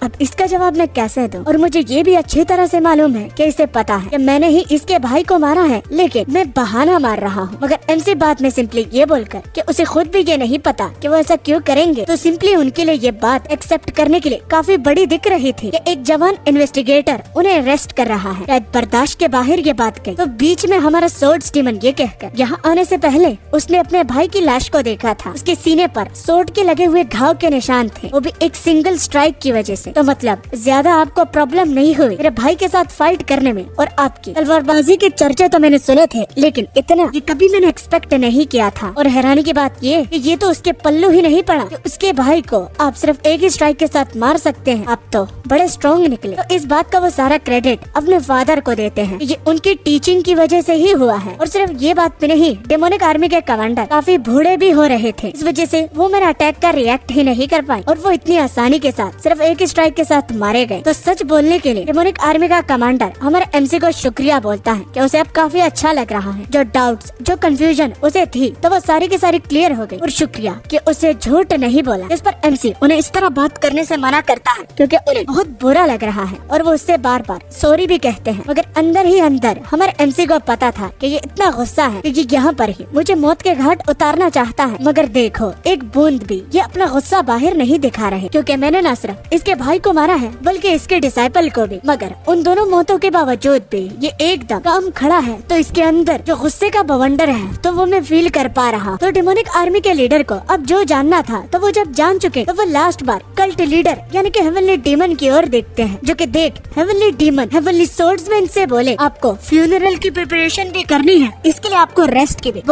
अब इसका जवाब मैं कैसे दूं? और मुझे ये भी अच्छी तरह से मालूम है कि इसे पता है कि मैंने ही इसके भाई को मारा है, लेकिन मैं बहाना मार रहा हूँ। मगर एमसी बाद में सिंपली ये बोलकर कि उसे खुद भी ये नहीं पता कि वो ऐसा क्यों करेंगे, तो सिंपली उनके लिए ये बात एक्सेप्ट करने के लिए काफी बड़ी दिख रही थी कि एक जवान इन्वेस्टिगेटर उन्हें अरेस्ट कर रहा है। शायद बर्दाश्त के बाहर ये बात कही तो बीच में हमारा सोर्ड्स डीमन ये कहकर यहाँ आने से पहले उसने अपने भाई की लाश को देखा था। उसके सीने पर सोर्ड के लगे हुए घाव के निशान थे, वो भी एक सिंगल स्ट्राइक की वजह से। तो मतलब ज्यादा आपको प्रॉब्लम नहीं हुई मेरे भाई के साथ फाइट करने में। और आपकी तलवारबाजी के चर्चे तो मैंने सुने थे, लेकिन इतना ये कभी मैंने एक्सपेक्ट नहीं किया था। और हैरानी की बात ये कि ये तो उसके पल्लू ही नहीं पड़ा कि उसके भाई को आप सिर्फ एक ही स्ट्राइक के साथ मार सकते हैं। आप तो बड़े स्ट्रॉन्ग निकले। तो इस बात का वो सारा क्रेडिट अपने फादर को देते हैं। ये उनकी टीचिंग की वजह से ही हुआ है। और सिर्फ ये बात भी नहीं, डेमोनिक आर्मी के कमांडर काफी बूढ़े भी हो रहे थे, इस वजह से वो मेरा अटैक का रिएक्ट ही नहीं कर पाए और वो इतनी आसानी के साथ सिर्फ एक स्ट्राइक के साथ मारे गए। तो सच बोलने के लिए डेमोनिक आर्मी का कमांडर हमारे एमसी को शुक्रिया बोलता है कि उसे अब काफी अच्छा लग रहा है। जो डाउट्स, जो कंफ्यूजन उसे थी, तो वो सारी की सारी क्लियर हो गई। और शुक्रिया कि उसे झूठ नहीं बोला। इस पर एमसी उन्हें इस तरह बात करने से मना करता है क्योंकि उन्हें बहुत बुरा लग रहा है और वो उससे बार बार सॉरी भी कहते हैं। मगर अंदर ही अंदर हमारे एमसी को पता था कि ये इतना गुस्सा है कि ये यहाँ पर ही मुझे मौत के घाट उतारना चाहता है। मगर देखो, एक बूंद भी ये अपना गुस्सा बाहर नहीं दिखा रहे, क्योंकि मैंने न सिर्फ इसके भाई को मारा है बल्कि इसके डिसाइपल को भी। मगर उन दोनों मौतों के बावजूद भी ये एकदम काम खड़ा है। तो इसके अंदर जो गुस्से का बवंडर है तो वो मैं फील कर पा रहा। तो डेमोनिक आर्मी के लीडर को अब जो जानना था तो वो जब जान चुके, तो वो लास्ट बार कल्ट लीडर यानी कि हेवनली डीमन की ओर देखते हैं, जो कि देख हेवनली डीमन हेवनली सोर्ड्समैन से बोले आपको फ्यूनरल की प्रिपरेशन भी करनी है, इसके लिए आपको रेस्ट की भी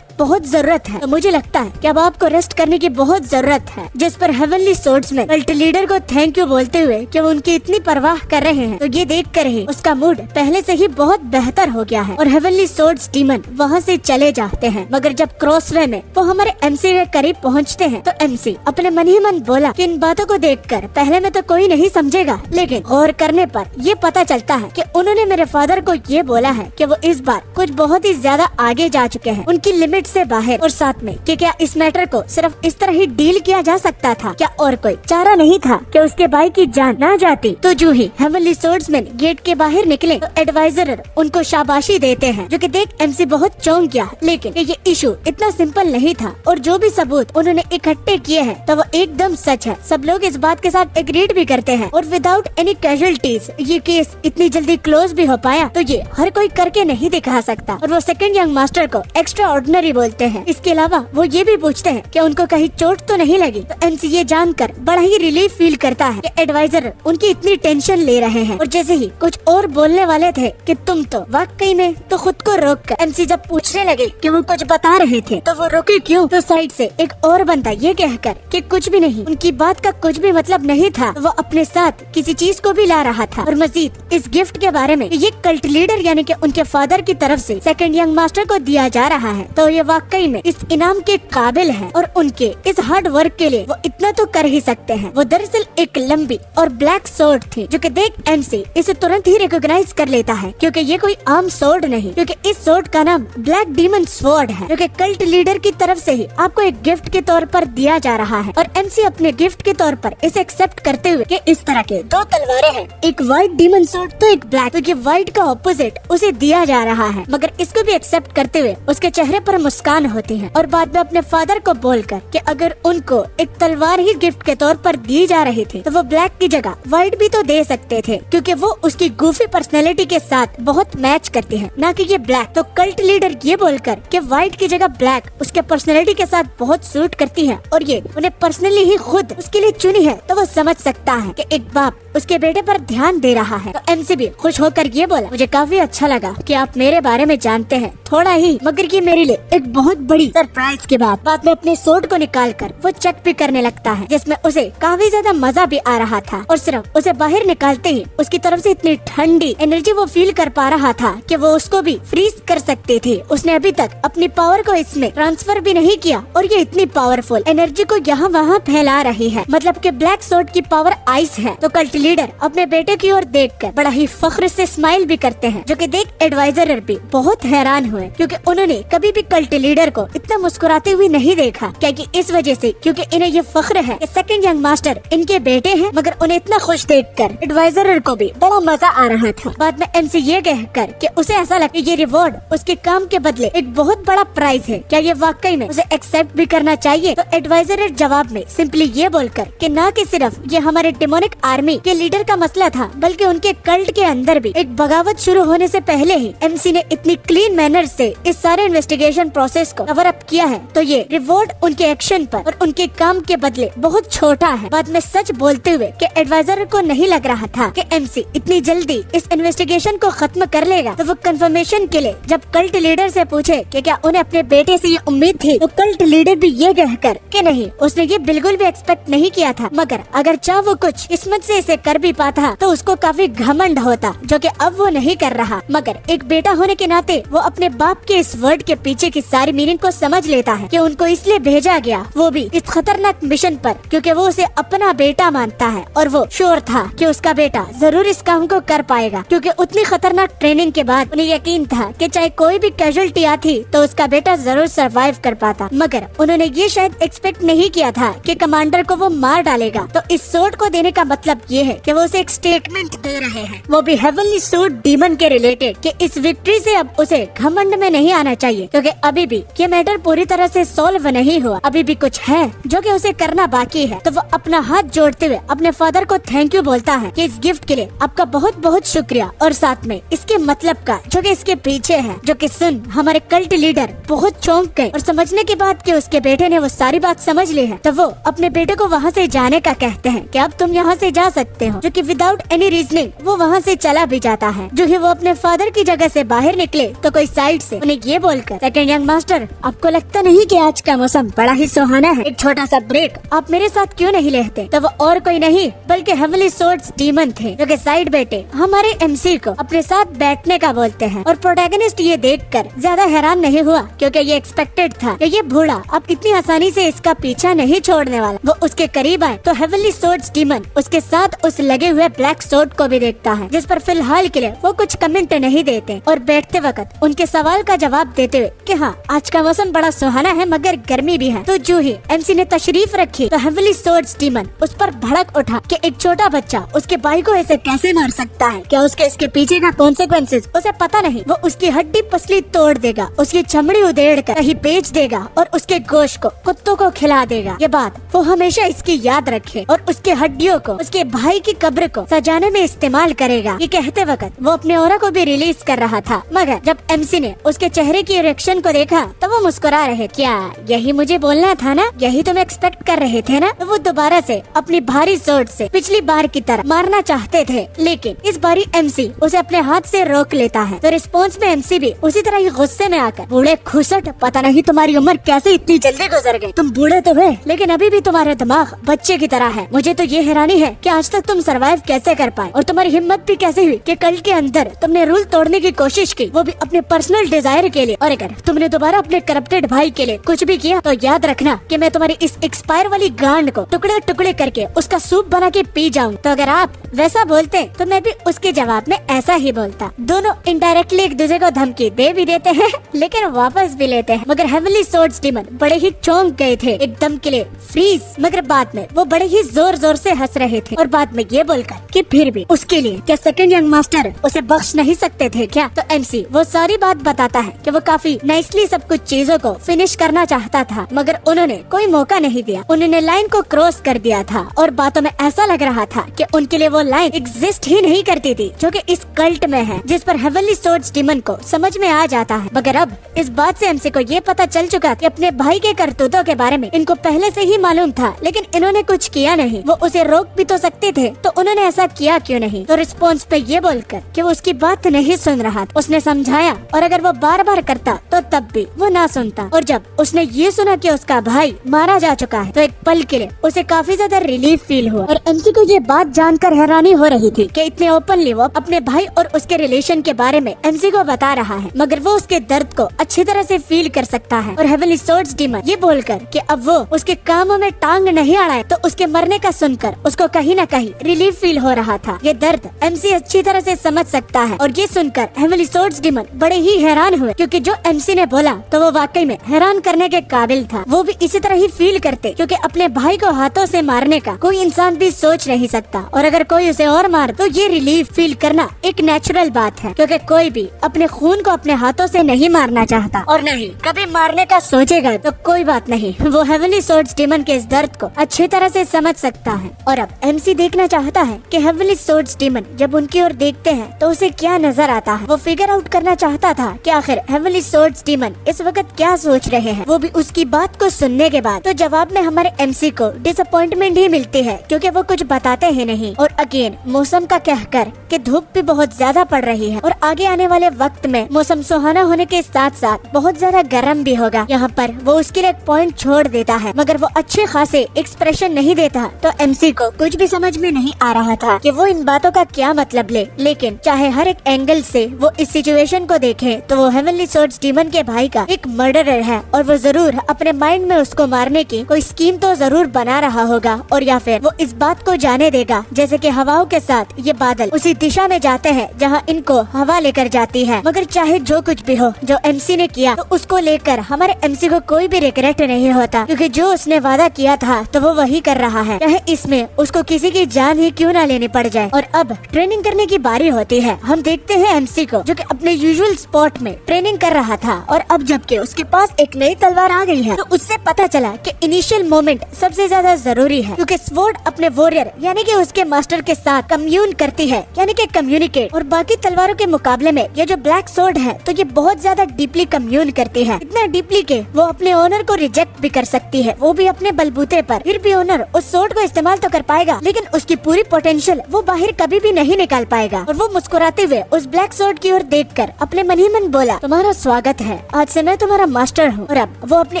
बहुत जरूरत है। तो मुझे लगता है कि अब आपको रेस्ट करने की बहुत जरूरत है। जिस पर हेवनली सोर्ड्समैन कल्ट लीडर को थैंक यू बोलते हुए कि वो उनकी इतनी परवाह कर रहे हैं, तो ये देख कर ही उसका मूड पहले से ही बहुत बेहतर हो गया है और हेवनली सोर्ड्स डीमन वहाँ से चले जाते हैं। मगर जब क्रॉसवे में वो हमारे एमसी के करीब पहुँचते हैं तो एमसी अपने मन ही मन बोला कि इन बातों को देखकर पहले में तो कोई नहीं समझेगा, लेकिन गौर करने पर ये पता चलता है कि उन्होंने मेरे फादर को ये बोला है कि वो इस बार कुछ बहुत ही ज्यादा आगे जा चुके हैं, उनकी लिमिट से बाहर। और साथ में कि क्या इस मैटर को सिर्फ इस तरह ही डील किया जा सकता था, क्या और कोई चारा नहीं था कि उसके भाई की जान ना जाती। तो जो ही हेवनली सोर्ड्समैन गेट के बाहर निकले तो एडवाइजर उनको शाबाशी देते हैं, जो कि देख एमसी बहुत चौंक गया। लेकिन ये इशू इतना सिंपल नहीं था और जो भी सबूत उन्होंने इकट्ठे किए हैं तो वो एकदम सच है। सब लोग इस बात के साथ एग्रीड भी करते हैं और विदाउट एनी कैजुअलिटीज ये केस इतनी जल्दी क्लोज भी हो पाया तो ये हर कोई करके नहीं दिखा सकता। और वो सेकंड यंग मास्टर को एक्स्ट्रा ऑर्डिनरी बोलते हैं। इसके अलावा वो ये भी पूछते हैं कि उनको कहीं चोट तो नहीं लगी। तो एमसी ये जानकर बड़ा ही रिलीफ फील करता है कि एडवाइजर उनकी इतनी टेंशन ले रहे हैं। और जैसे ही कुछ और बोलने वाले थे कि तुम तो वाकई में, तो खुद को रोक कर एमसी जब पूछने लगे कि वो कुछ बता रहे थे तो वो रुके क्यों, तो साइड से एक और बंदा ये कहकर कि कुछ भी नहीं, उनकी बात का कुछ भी मतलब नहीं था, तो वो अपने साथ किसी चीज को भी ला रहा था। और मजीद इस गिफ्ट के बारे में ये कल्ट लीडर यानी कि उनके फादर की तरफ से सेकंड यंग मास्टर को दिया जा रहा है, तो ये वाकई में इस इनाम के काबिल है। और उनके इस हार्ड वर्क के लिए वो इतना तो कर ही सकते हैं। वो दरअसल एक लंबी और ब्लैक सोर्ड थी, जो कि देख एमसी इसे तुरंत ही रिकॉग्नाइज कर लेता है, क्योंकि ये कोई आम सोर्ड नहीं, क्योंकि इस सोर्ड का नाम ब्लैक डीमन स्वॉर्ड है, जो कि कल्ट लीडर की तरफ से ही आपको एक गिफ्ट के तौर पर दिया जा रहा है। और एमसी अपने गिफ्ट के तौर पर इसे एक्सेप्ट करते हुए कि इस तरह के दो तलवारें हैं, एक व्हाइट डीमन सोर्ड तो एक ब्लैक, तो ये व्हाइट का ऑपोजिट उसे दिया जा रहा है। मगर इसको भी एक्सेप्ट करते हुए उसके चेहरे पर मुस्कान होती है और बाद में अपने फादर को बोलकर कि अगर उनको एक तलवार ही गिफ्ट के तौर पर दी जा रही थी तो वो ब्लैक की जगह व्हाइट भी तो दे सकते थे, क्योंकि वो उसकी गूफी पर्सनैलिटी के साथ बहुत मैच करती है, ना कि ये ब्लैक। तो कल्ट लीडर ये बोलकर कि व्हाइट की जगह ब्लैक उसके पर्सनैलिटी के साथ बहुत सूट करती है और ये उन्हें पर्सनली ही खुद उसके लिए चुनी है, तो वो समझ सकता है कि एक बाप उसके बेटे पर ध्यान दे रहा है। तो एमसी भी खुश होकर ये बोला, मुझे काफी अच्छा लगा कि आप मेरे बारे में जानते हैं थोड़ा ही, मगर ये मेरे लिए एक बहुत बड़ी सरप्राइज के बाद में अपने सोर्ड को निकालकर वो चेक भी करने लगता है, जिसमें उसे काफी ज्यादा मजा भी आ रहा था। और सिर्फ उसे बाहर निकालते ही उसकी तरफ से इतनी ठंडी एनर्जी वो फील कर पा रहा था कि वो उसको भी फ्रीज कर सकती थी। उसने अभी तक अपनी पावर को इसमें ट्रांसफर भी नहीं किया और ये इतनी पावरफुल एनर्जी को यहाँ वहाँ फैला रही है, मतलब कि ब्लैक सोर्ड की पावर आइस है। तो कल्ट लीडर अपने बेटे की ओर देखकर बड़ा ही फख्र से स्माइल भी करते हैं, जो कि देख एडवाइजर भी बहुत हैरान हुए, क्योंकि उन्होंने कभी भी कल्ट कल्ट लीडर को इतना मुस्कुराते हुए नहीं देखा, इस वजह से क्योंकि इन्हें ये फख्र है कि सेकंड यंग मास्टर इनके बेटे हैं। मगर उन्हें इतना खुश देखकर एडवाइजर को भी बड़ा मजा आ रहा था। बाद में एमसी ये कहकर कि उसे ऐसा लगता है ये रिवॉर्ड उसके काम के बदले एक बहुत बड़ा प्राइज है, क्या ये वाकई में उसे एक्सेप्ट भी करना चाहिए? तो एडवाइजर जवाब में सिंपली ये बोलकर कि ना कि सिर्फ ये हमारे डेमोनिक आर्मी के लीडर का मसला था, बल्कि उनके कल्ट के अंदर भी एक बगावत शुरू होने से पहले ही एमसी ने इतनी क्लीन मैनर से इस सारे इन्वेस्टिगेशन प्रोसेस को कवर अप किया है, तो ये रिवॉर्ड उनके एक्शन पर और उनके काम के बदले बहुत छोटा है। बाद में सच बोलते हुए कि एडवाइजर को नहीं लग रहा था कि एमसी इतनी जल्दी इस इन्वेस्टिगेशन को खत्म कर लेगा, तो वो कंफर्मेशन के लिए जब कल्ट लीडर से पूछे कि क्या उन्हें अपने बेटे से ये उम्मीद थी, तो कल्ट लीडर भी ये कहकर कि नहीं, उसने ये बिल्कुल भी एक्सपेक्ट नहीं किया था, मगर अगर चाह वो कुछ किस्मत से इसे कर भी पाता तो उसको काफी घमंड होता, जो कि अब वो नहीं कर रहा। मगर एक बेटा होने के नाते वो अपने बाप के इस वर्ड के पीछे की सारी मीनिंग को समझ लेता है कि उनको इसलिए भेजा गया, वो भी इस खतरनाक मिशन पर, क्योंकि वो उसे अपना बेटा मानता है और वो श्योर था कि उसका बेटा जरूर इस काम को कर पाएगा, क्योंकि उतनी खतरनाक ट्रेनिंग के बाद उन्हें यकीन था कि चाहे कोई भी कैजुअल्टी आती तो उसका बेटा जरूर सरवाइव कर पाता। मगर उन्होंने ये शायद एक्सपेक्ट नहीं किया था कि कमांडर को वो मार डालेगा। तो इस सोर्ड को देने का मतलब ये है कि वो उसे एक स्टेटमेंट दे रहे हैं, वो भी हेवनली सोर्ड डीमन के रिलेटेड, कि इस विक्ट्री से अब उसे घमंड में नहीं आना चाहिए, क्योंकि अभी भी ये मैटर पूरी तरह से सॉल्व नहीं हुआ, अभी भी कुछ है जो कि उसे करना बाकी है। तो वो अपना हाथ जोड़ते हुए अपने फादर को थैंक यू बोलता है कि इस गिफ्ट के लिए आपका बहुत बहुत शुक्रिया, और साथ में इसके मतलब का जो कि इसके पीछे है, जो कि सुन हमारे कल्ट लीडर बहुत चौंक गए और समझने के बाद कि उसके बेटे ने वो सारी बात समझ ली है, तो वो अपने बेटे को वहाँ से जाने का कहते हैं कि अब तुम यहाँ से जा सकते हो, जो कि विदाउट एनी रीजनिंग वो वहाँ से चला भी जाता है। जो ही वो अपने फादर की जगह से बाहर निकले तो कोई साइड से उन्हें ये बोलकर, सेकंड यंग मास्टर आपको लगता नहीं कि आज का मौसम बड़ा ही सुहाना है, एक छोटा सा ब्रेक आप मेरे साथ क्यों नहीं लेते? तो वो और कोई नहीं बल्कि हेवनली सोर्ड्स डीमन थे, जो कि साइड बैठे हमारे एमसी को अपने साथ बैठने का बोलते हैं। और प्रोटैगनिस्ट ये देखकर ज्यादा हैरान नहीं हुआ, क्योंकि ये एक्सपेक्टेड था कि ये बूढ़ा अब इतनी आसानी से इसका पीछा नहीं छोड़ने वाला। वो उसके करीब आए तो हेवनली सोर्ड्स डीमन उसके साथ उस लगे हुए ब्लैक सोर्ड को भी देखता है, जिस पर फिलहाल के लिए वो कुछ कमेंट नहीं देते और बैठते वक्त उनके सवाल का जवाब देते हुए कि हाँ आज का मौसम बड़ा सुहाना है मगर गर्मी भी है। तो जो ही एमसी ने तशरीफ रखी तो हेवनली सोर्ड्स डीमन उस पर भड़क उठा कि एक छोटा बच्चा उसके भाई को ऐसे कैसे मार सकता है, क्या उसके इसके पीछे का कॉन्सिक्वेंसेस उसे पता नहीं? वो उसकी हड्डी पसली तोड़ देगा, उसकी चमड़ी उधेड़ कर कहीं बेच देगा और उसके गोश्त को कुत्तों को खिला देगा। ये बात वो हमेशा इसकी याद रखे और उसके हड्डियों को उसके भाई की कब्र को सजाने में इस्तेमाल करेगा। ये कहते वक्त वो अपने ऑरा को भी रिलीज कर रहा था, मगर जब एमसी ने उसके चेहरे की रिएक्शन को देखा तो वो मुस्कुरा रहे। क्या यही मुझे बोलना था ना, यही तुम एक्सपेक्ट कर रहे थे ना? तो वो दोबारा से अपनी भारी सोर्ड से पिछली बार की तरह मारना चाहते थे, लेकिन इस बारी एमसी उसे अपने हाथ से रोक लेता है। तो रिस्पॉन्स में एमसी भी उसी तरह ही गुस्से में आकर, बूढ़े खुसट पता नहीं तुम्हारी उम्र कैसे इतनी जल्दी गुजर गई, तुम बूढ़े तो हुए लेकिन अभी भी तुम्हारा दिमाग बच्चे की तरह है। मुझे तो ये हैरानी है कि आज तक तुम सरवाइव कैसे कर पाए और तुम्हारी हिम्मत भी कैसे हुई कि कल के अंदर तुमने रूल तोड़ने की कोशिश की, वो भी अपने पर्सनल डिजायर के लिए। और अगर तुमने दोबारा अपने करप्टेड भाई के लिए कुछ भी किया तो याद रखना कि मैं तुम्हारी इस एक्सपायर वाली गांड को टुकड़े टुकड़े करके उसका सूप बना के पी जाऊँ। तो अगर आप वैसा बोलते तो मैं भी उसके जवाब में ऐसा ही बोलता। दोनों इनडायरेक्टली एक दूसरे को धमकी दे भी देते हैं लेकिन वापस भी लेते हैं। मगर हेवनली सोर्ड्स डीमन बड़े ही चौंक गए थे एकदम के लिए फ्रीज, मगर बाद में वो बड़े ही जोर जोर से हंस रहे थे और बाद में ये बोलकर कि फिर भी उसके लिए क्या सेकंड यंग मास्टर उसे बख्श नहीं सकते थे क्या? तो एमसी वो सारी बात बताता है कि वो काफी नाइसली सब कुछ चीजों को फिनिश करना चाहता था, मगर उन्होंने कोई मौका नहीं दिया। उन्होंने लाइन को क्रॉस कर दिया था और बातों में ऐसा लग रहा था कि उनके लिए वो लाइन एग्जिस्ट ही नहीं करती थी, जो कि इस कल्ट में है, जिस पर हेवनली सोर्ड्स डीमन को समझ में आ जाता है। मगर अब इस बात से एमसी को ये पता चल चुका कि अपने भाई के करतूतों के बारे में इनको पहले से ही मालूम था, लेकिन इन्होंने कुछ किया नहीं। वो उसे रोक भी तो सकते थे, तो उन्होंने ऐसा किया क्यों नहीं? तो रिस्पॉन्स पे ये बोलकर कि वो उसकी बात नहीं सुन रहा था, उसने समझाया और अगर वो बार बार करता तो तब भी वो ना सुनता। और जब उसने ये सुना कि उसका भाई मारा जा चुका है तो एक पल के लिए उसे काफी ज्यादा रिलीफ फील हुआ। और एमसी को ये बात जानकर हैरानी हो रही थी कि इतने ओपनली वो अपने भाई और उसके रिलेशन के बारे में एमसी को बता रहा है, मगर वो उसके दर्द को अच्छी तरह से फील कर सकता है। और हेवनली सोर्ड्स डीमन ये बोलकर कि अब वो उसके कामों में टांग नहीं अड़ाए तो उसके मरने का सुनकर उसको कहीं न कहीं रिलीफ फील हो रहा था। ये दर्द एमसी अच्छी तरह से समझ सकता है और ये सुनकर हेवनली सोर्ड्स डीमन बड़े ही हैरान हुए, क्योंकि जो एमसी ने खोला तो वो वाकई में हैरान करने के काबिल था। वो भी इसी तरह ही फील करते, क्योंकि अपने भाई को हाथों से मारने का कोई इंसान भी सोच नहीं सकता, और अगर कोई उसे और मार तो ये रिलीफ फील करना एक नेचुरल बात है, क्योंकि कोई भी अपने खून को अपने हाथों से नहीं मारना चाहता, और नहीं कभी मारने का सोचेगा तो कोई बात नहीं, वो हेवनली स्वॉर्ड्स डीमन के इस दर्द को अच्छी तरह से समझ सकता है। और अब एमसी देखना चाहता है कि हेवनली स्वॉर्ड्स डीमन जब उनकी ओर देखते हैं तो उसे क्या नजर आता है। वो फिगर आउट करना चाहता था कि आखिर हेवनली स्वॉर्ड्स डीमन इस वक्त क्या सोच रहे हैं। वो भी उसकी बात को सुनने के बाद तो जवाब में हमारे एमसी को डिसअपॉइंटमेंट ही मिलती है, क्योंकि वो कुछ बताते ही नहीं। और अगेन मौसम का कहकर कि धूप भी बहुत ज्यादा पड़ रही है और आगे आने वाले वक्त में मौसम सुहाना होने के साथ साथ बहुत ज्यादा गर्म भी होगा। यहाँ पर वो उसके लिए एक पॉइंट छोड़ देता है, मगर वो अच्छे खासे एक्सप्रेशन नहीं देता, तो एमसी को कुछ भी समझ में नहीं आ रहा था कि वो इन बातों का क्या मतलब ले। लेकिन चाहे हर एक एंगल से वो इस सिचुएशन को देखे तो वो हेवनली स्वॉर्ड्स डीमन के भाई का एक मर्डरर है, और वो जरूर अपने माइंड में उसको मारने की कोई स्कीम तो जरूर बना रहा होगा, और या फिर वो इस बात को जाने देगा जैसे कि हवाओं के साथ ये बादल उसी दिशा में जाते हैं जहाँ इनको हवा लेकर जाती है। मगर चाहे जो कुछ भी हो, जो एमसी ने किया तो उसको लेकर हमारे एमसी को कोई भी रिग्रेट नहीं होता, क्योंकि जो उसने वादा किया था तो वो वही कर रहा है, चाहे इसमें उसको किसी की जान ही क्यों ना लेनी पड़ जाए। और अब ट्रेनिंग करने की बारी होती है। हम देखते हैं एमसी को जो कि अपने यूजुअल स्पॉट में ट्रेनिंग कर रहा था, और अब जबकि उसके पास एक नई तलवार आ गई है तो उससे पता चला कि इनिशियल मोमेंट सबसे ज्यादा जरूरी है, क्योंकि स्वॉर्ड अपने वॉरियर यानी कि उसके मास्टर के साथ कम्यून करती है, यानी कि कम्युनिकेट। और बाकी तलवारों के मुकाबले में ये जो ब्लैक स्वॉर्ड है तो ये बहुत ज्यादा डीपली कम्यून करती है, इतना डीपली के वो अपने ओनर को रिजेक्ट भी कर सकती है, वो भी अपने बलबूते पर। फिर भी ओनर उस स्वॉर्ड को इस्तेमाल तो कर पाएगा, लेकिन उसकी पूरी पोटेंशियल वो बाहर कभी भी नहीं निकाल पाएगा। और वो मुस्कुराते हुए उस ब्लैक स्वॉर्ड की ओर देखकर अपने मन ही मन बोला, तुम्हारा स्वागत है, आज से मैं तुम्हारा मास्टर हूँ। और अब वो अपनी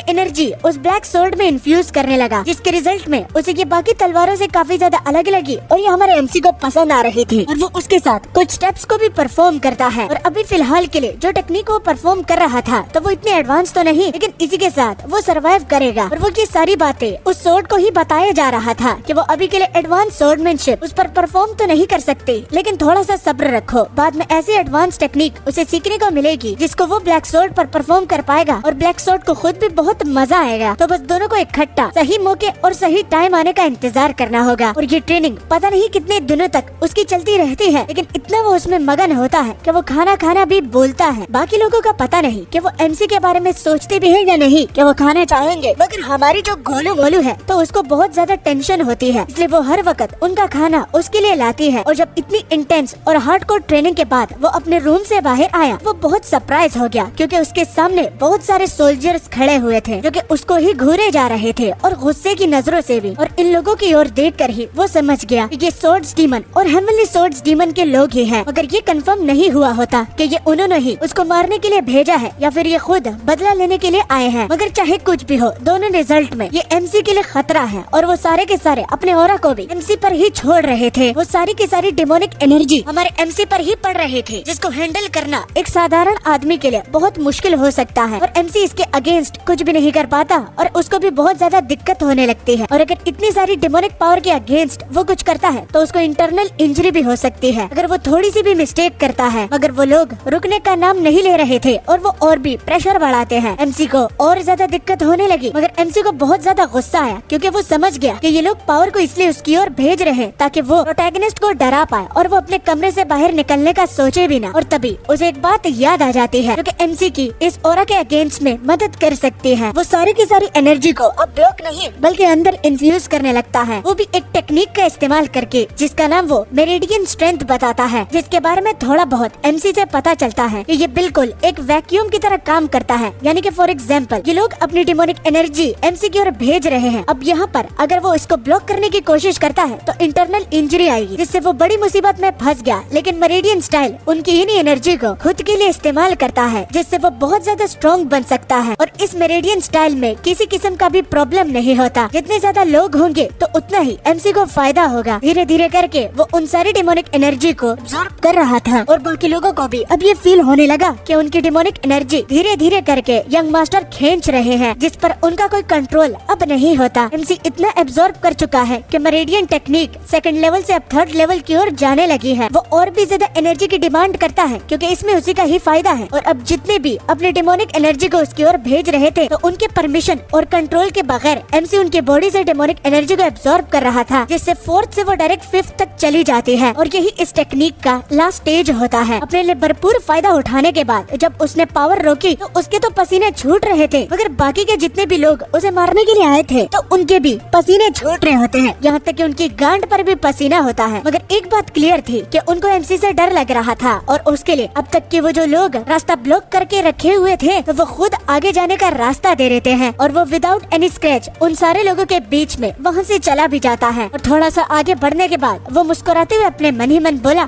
एनर्जी उस ब्लैक स्वॉर्ड में इन्फ्यूज करने लगा, जिसके रिजल्ट में उसे ये बाकी तलवारों से काफी ज्यादा अलग लगी, और ये हमारे एमसी को पसंद आ रही थी। और वो उसके साथ कुछ स्टेप्स को भी परफॉर्म करता है। और अभी फिलहाल के लिए जो टेक्निक वो परफॉर्म कर रहा था तो वो इतने एडवांस तो नहीं, लेकिन इसी के साथ वो सरवाइव करेगा। और वो ये सारी बातें उस स्वॉर्ड को ही बताया जा रहा था कि वो अभी के लिए एडवांस स्वॉर्डमैनशिप उस पर परफॉर्म तो नहीं कर सकती, लेकिन थोड़ा सा सब्र रखो, बाद में ऐसी एडवांस टेक्निक उसे सीखने को मिलेगी जिसको वो ब्लैक स्वॉर्ड पर परफॉर्म कर पाएगा, और ब्लैक स्वॉर्ड को खुद भी बहुत मजा आएगा। तो बस दोनों को इकट्ठा सही मौके और सही टाइम आने का इंतजार करना होगा। और ये ट्रेनिंग पता नहीं कितने दिनों तक उसकी चलती रहती है, लेकिन इतना वो उसमें मगन होता है कि वो खाना खाना भी बोलता है। बाकी लोगों का पता नहीं कि वो एमसी के बारे में सोचते भी है या नहीं कि वो खाना चाहेंगे, मगर हमारी जो गोलू मोलू है तो उसको बहुत ज्यादा टेंशन होती है, इसलिए वो हर वक्त उनका खाना उसके लिए लाती है। और जब इतनी इंटेंस और हार्डकोर ट्रेनिंग के बाद वो अपने रूम से बाहर आया, वो बहुत सरप्राइज हो गया, क्योंकि उसके सामने बहुत सारे सोल्जर्स खड़े हुए थे जो कि उसको ही घूरे जा रहे थे, और गुस्से की नजरों से भी। और इन लोगों की ओर देखकर ही वो समझ गया कि ये स्वॉर्ड्स डीमन और हेवनली स्वॉर्ड्स डीमन के लोग ही हैं, मगर ये कंफर्म नहीं हुआ होता कि ये उन्होंने ही उसको मारने के लिए भेजा है या फिर ये खुद बदला लेने के लिए आए हैं। मगर चाहे कुछ भी हो, दोनों रिजल्ट में ये एमसी के लिए खतरा है, और वो सारे के सारे अपने ऑरा को भी एमसी पर ही छोड़ रहे थे। वो सारी की सारी डिमोनिक एनर्जी हमारे एमसी पर ही पड़ रही थी, जिसको हैंडल करना एक साधारण आदमी के लिए बहुत मुश्किल हो सकता है। और एमसी इसके अगेंस्ट कुछ भी नहीं कर पाता, और उसको भी बहुत ज्यादा दिक्कत होने लगती है। और अगर इतनी सारी डिमोनिक पावर के अगेंस्ट वो कुछ करता है तो उसको इंटरनल इंजरी भी हो सकती है, अगर वो थोड़ी सी भी मिस्टेक करता है। मगर वो लोग रुकने का नाम नहीं ले रहे थे, और वो और भी प्रेशर बढ़ाते हैं। एमसी को और ज्यादा दिक्कत होने लगी, मगर एमसी को बहुत ज्यादा गुस्सा आया, क्योंकि वो समझ गया कि ये लोग पावर को इसलिए उसकी ओर भेज रहे हैं ताकि वो प्रोटैगनिस्ट को डरा पाए और वो अपने कमरे से बाहर निकलने का सोचे भी ना। और तभी उसे एक बात याद आ जाती है, क्योंकि एमसी की इस ऑरा के अगेंस्ट में मदद कर सकती है। वो सारी की सारी एनर्जी को अब ब्लॉक नहीं बल्कि अंदर इन्फ्यूज करने लगता है, वो भी एक टेक्निक का इस्तेमाल करके, जिसका नाम वो मेरिडियन स्ट्रेंथ बताता है, जिसके बारे में थोड़ा बहुत एमसी से पता चलता है कि ये बिल्कुल एक वैक्यूम की तरह काम करता है। यानी कि फॉर एग्जाम्पल ये लोग अपनी डिमोनिक एनर्जी एमसी की ओर भेज रहे हैं। अब यहाँ पर अगर वो इसको ब्लॉक करने की कोशिश करता है तो इंटरनल इंजरी आएगी, जिससे वो बड़ी मुसीबत में फंस गया। लेकिन मेरिडियन स्टाइल उनकी इन्हीं एनर्जी को खुद के लिए इस्तेमाल करता है, जिससे वो बहुत ज्यादा स्ट्रॉन्ग बन सकता है। और इस मेरिडियन स्टाइल में किसी किस्म का भी प्रॉब्लम नहीं होता, जितने ज्यादा लोग होंगे तो उतना ही एमसी को फायदा होगा। धीरे धीरे करके वो उन सारी डिमोनिक एनर्जी को अब्सॉर्ब कर रहा था, और बाकी लोगों को भी अब ये फील होने लगा कि उनकी डिमोनिक एनर्जी धीरे धीरे करके यंग मास्टर खींच रहे हैं, जिस पर उनका कोई कंट्रोल अब नहीं होता। एमसी इतना एब्जॉर्ब कर चुका है कि मेरिडियन टेक्निक सेकंड लेवल से अब थर्ड लेवल की ओर जाने लगी है। वो और भी ज्यादा एनर्जी की डिमांड करता है, क्योंकि इसमें उसी का ही फायदा है। और अब जितने भी अपने अपने डेमोनिक एनर्जी को उसकी ओर भेज रहे थे, तो उनके परमिशन और कंट्रोल के बगैर एमसी उनकी बॉडी से डेमोनिक एनर्जी को एब्जॉर्ब कर रहा था, जिससे फोर्थ से वो डायरेक्ट फिफ्थ तक चली जाती है। और यही इस टेक्निक का लास्ट स्टेज होता है। अपने लिए भरपूर फायदा उठाने के बाद जब उसने पावर रोकी तो उसके तो पसीने छूट रहे थे, मगर बाकी के जितने भी लोग उसे मारने के लिए आए थे तो उनके भी पसीने छूट रहे होते हैं, यहाँ तक कि उनकी गांड पर भी पसीना होता है। मगर एक बात क्लियर थी कि उनको एमसी से डर लग रहा था, और उसके लिए अब तक के वो जो लोग रास्ता ब्लॉक करके रखे हुए थे, तो वो खुद आगे जाने का रास्ता दे देते हैं, और वो विदाउट एनी स्क्रैच उन सारे लोगों के बीच में वहाँ से चला भी जाता है। और थोड़ा सा आगे बढ़ने के बाद वो मुस्कुराते हुए अपने मन ही मन बोला,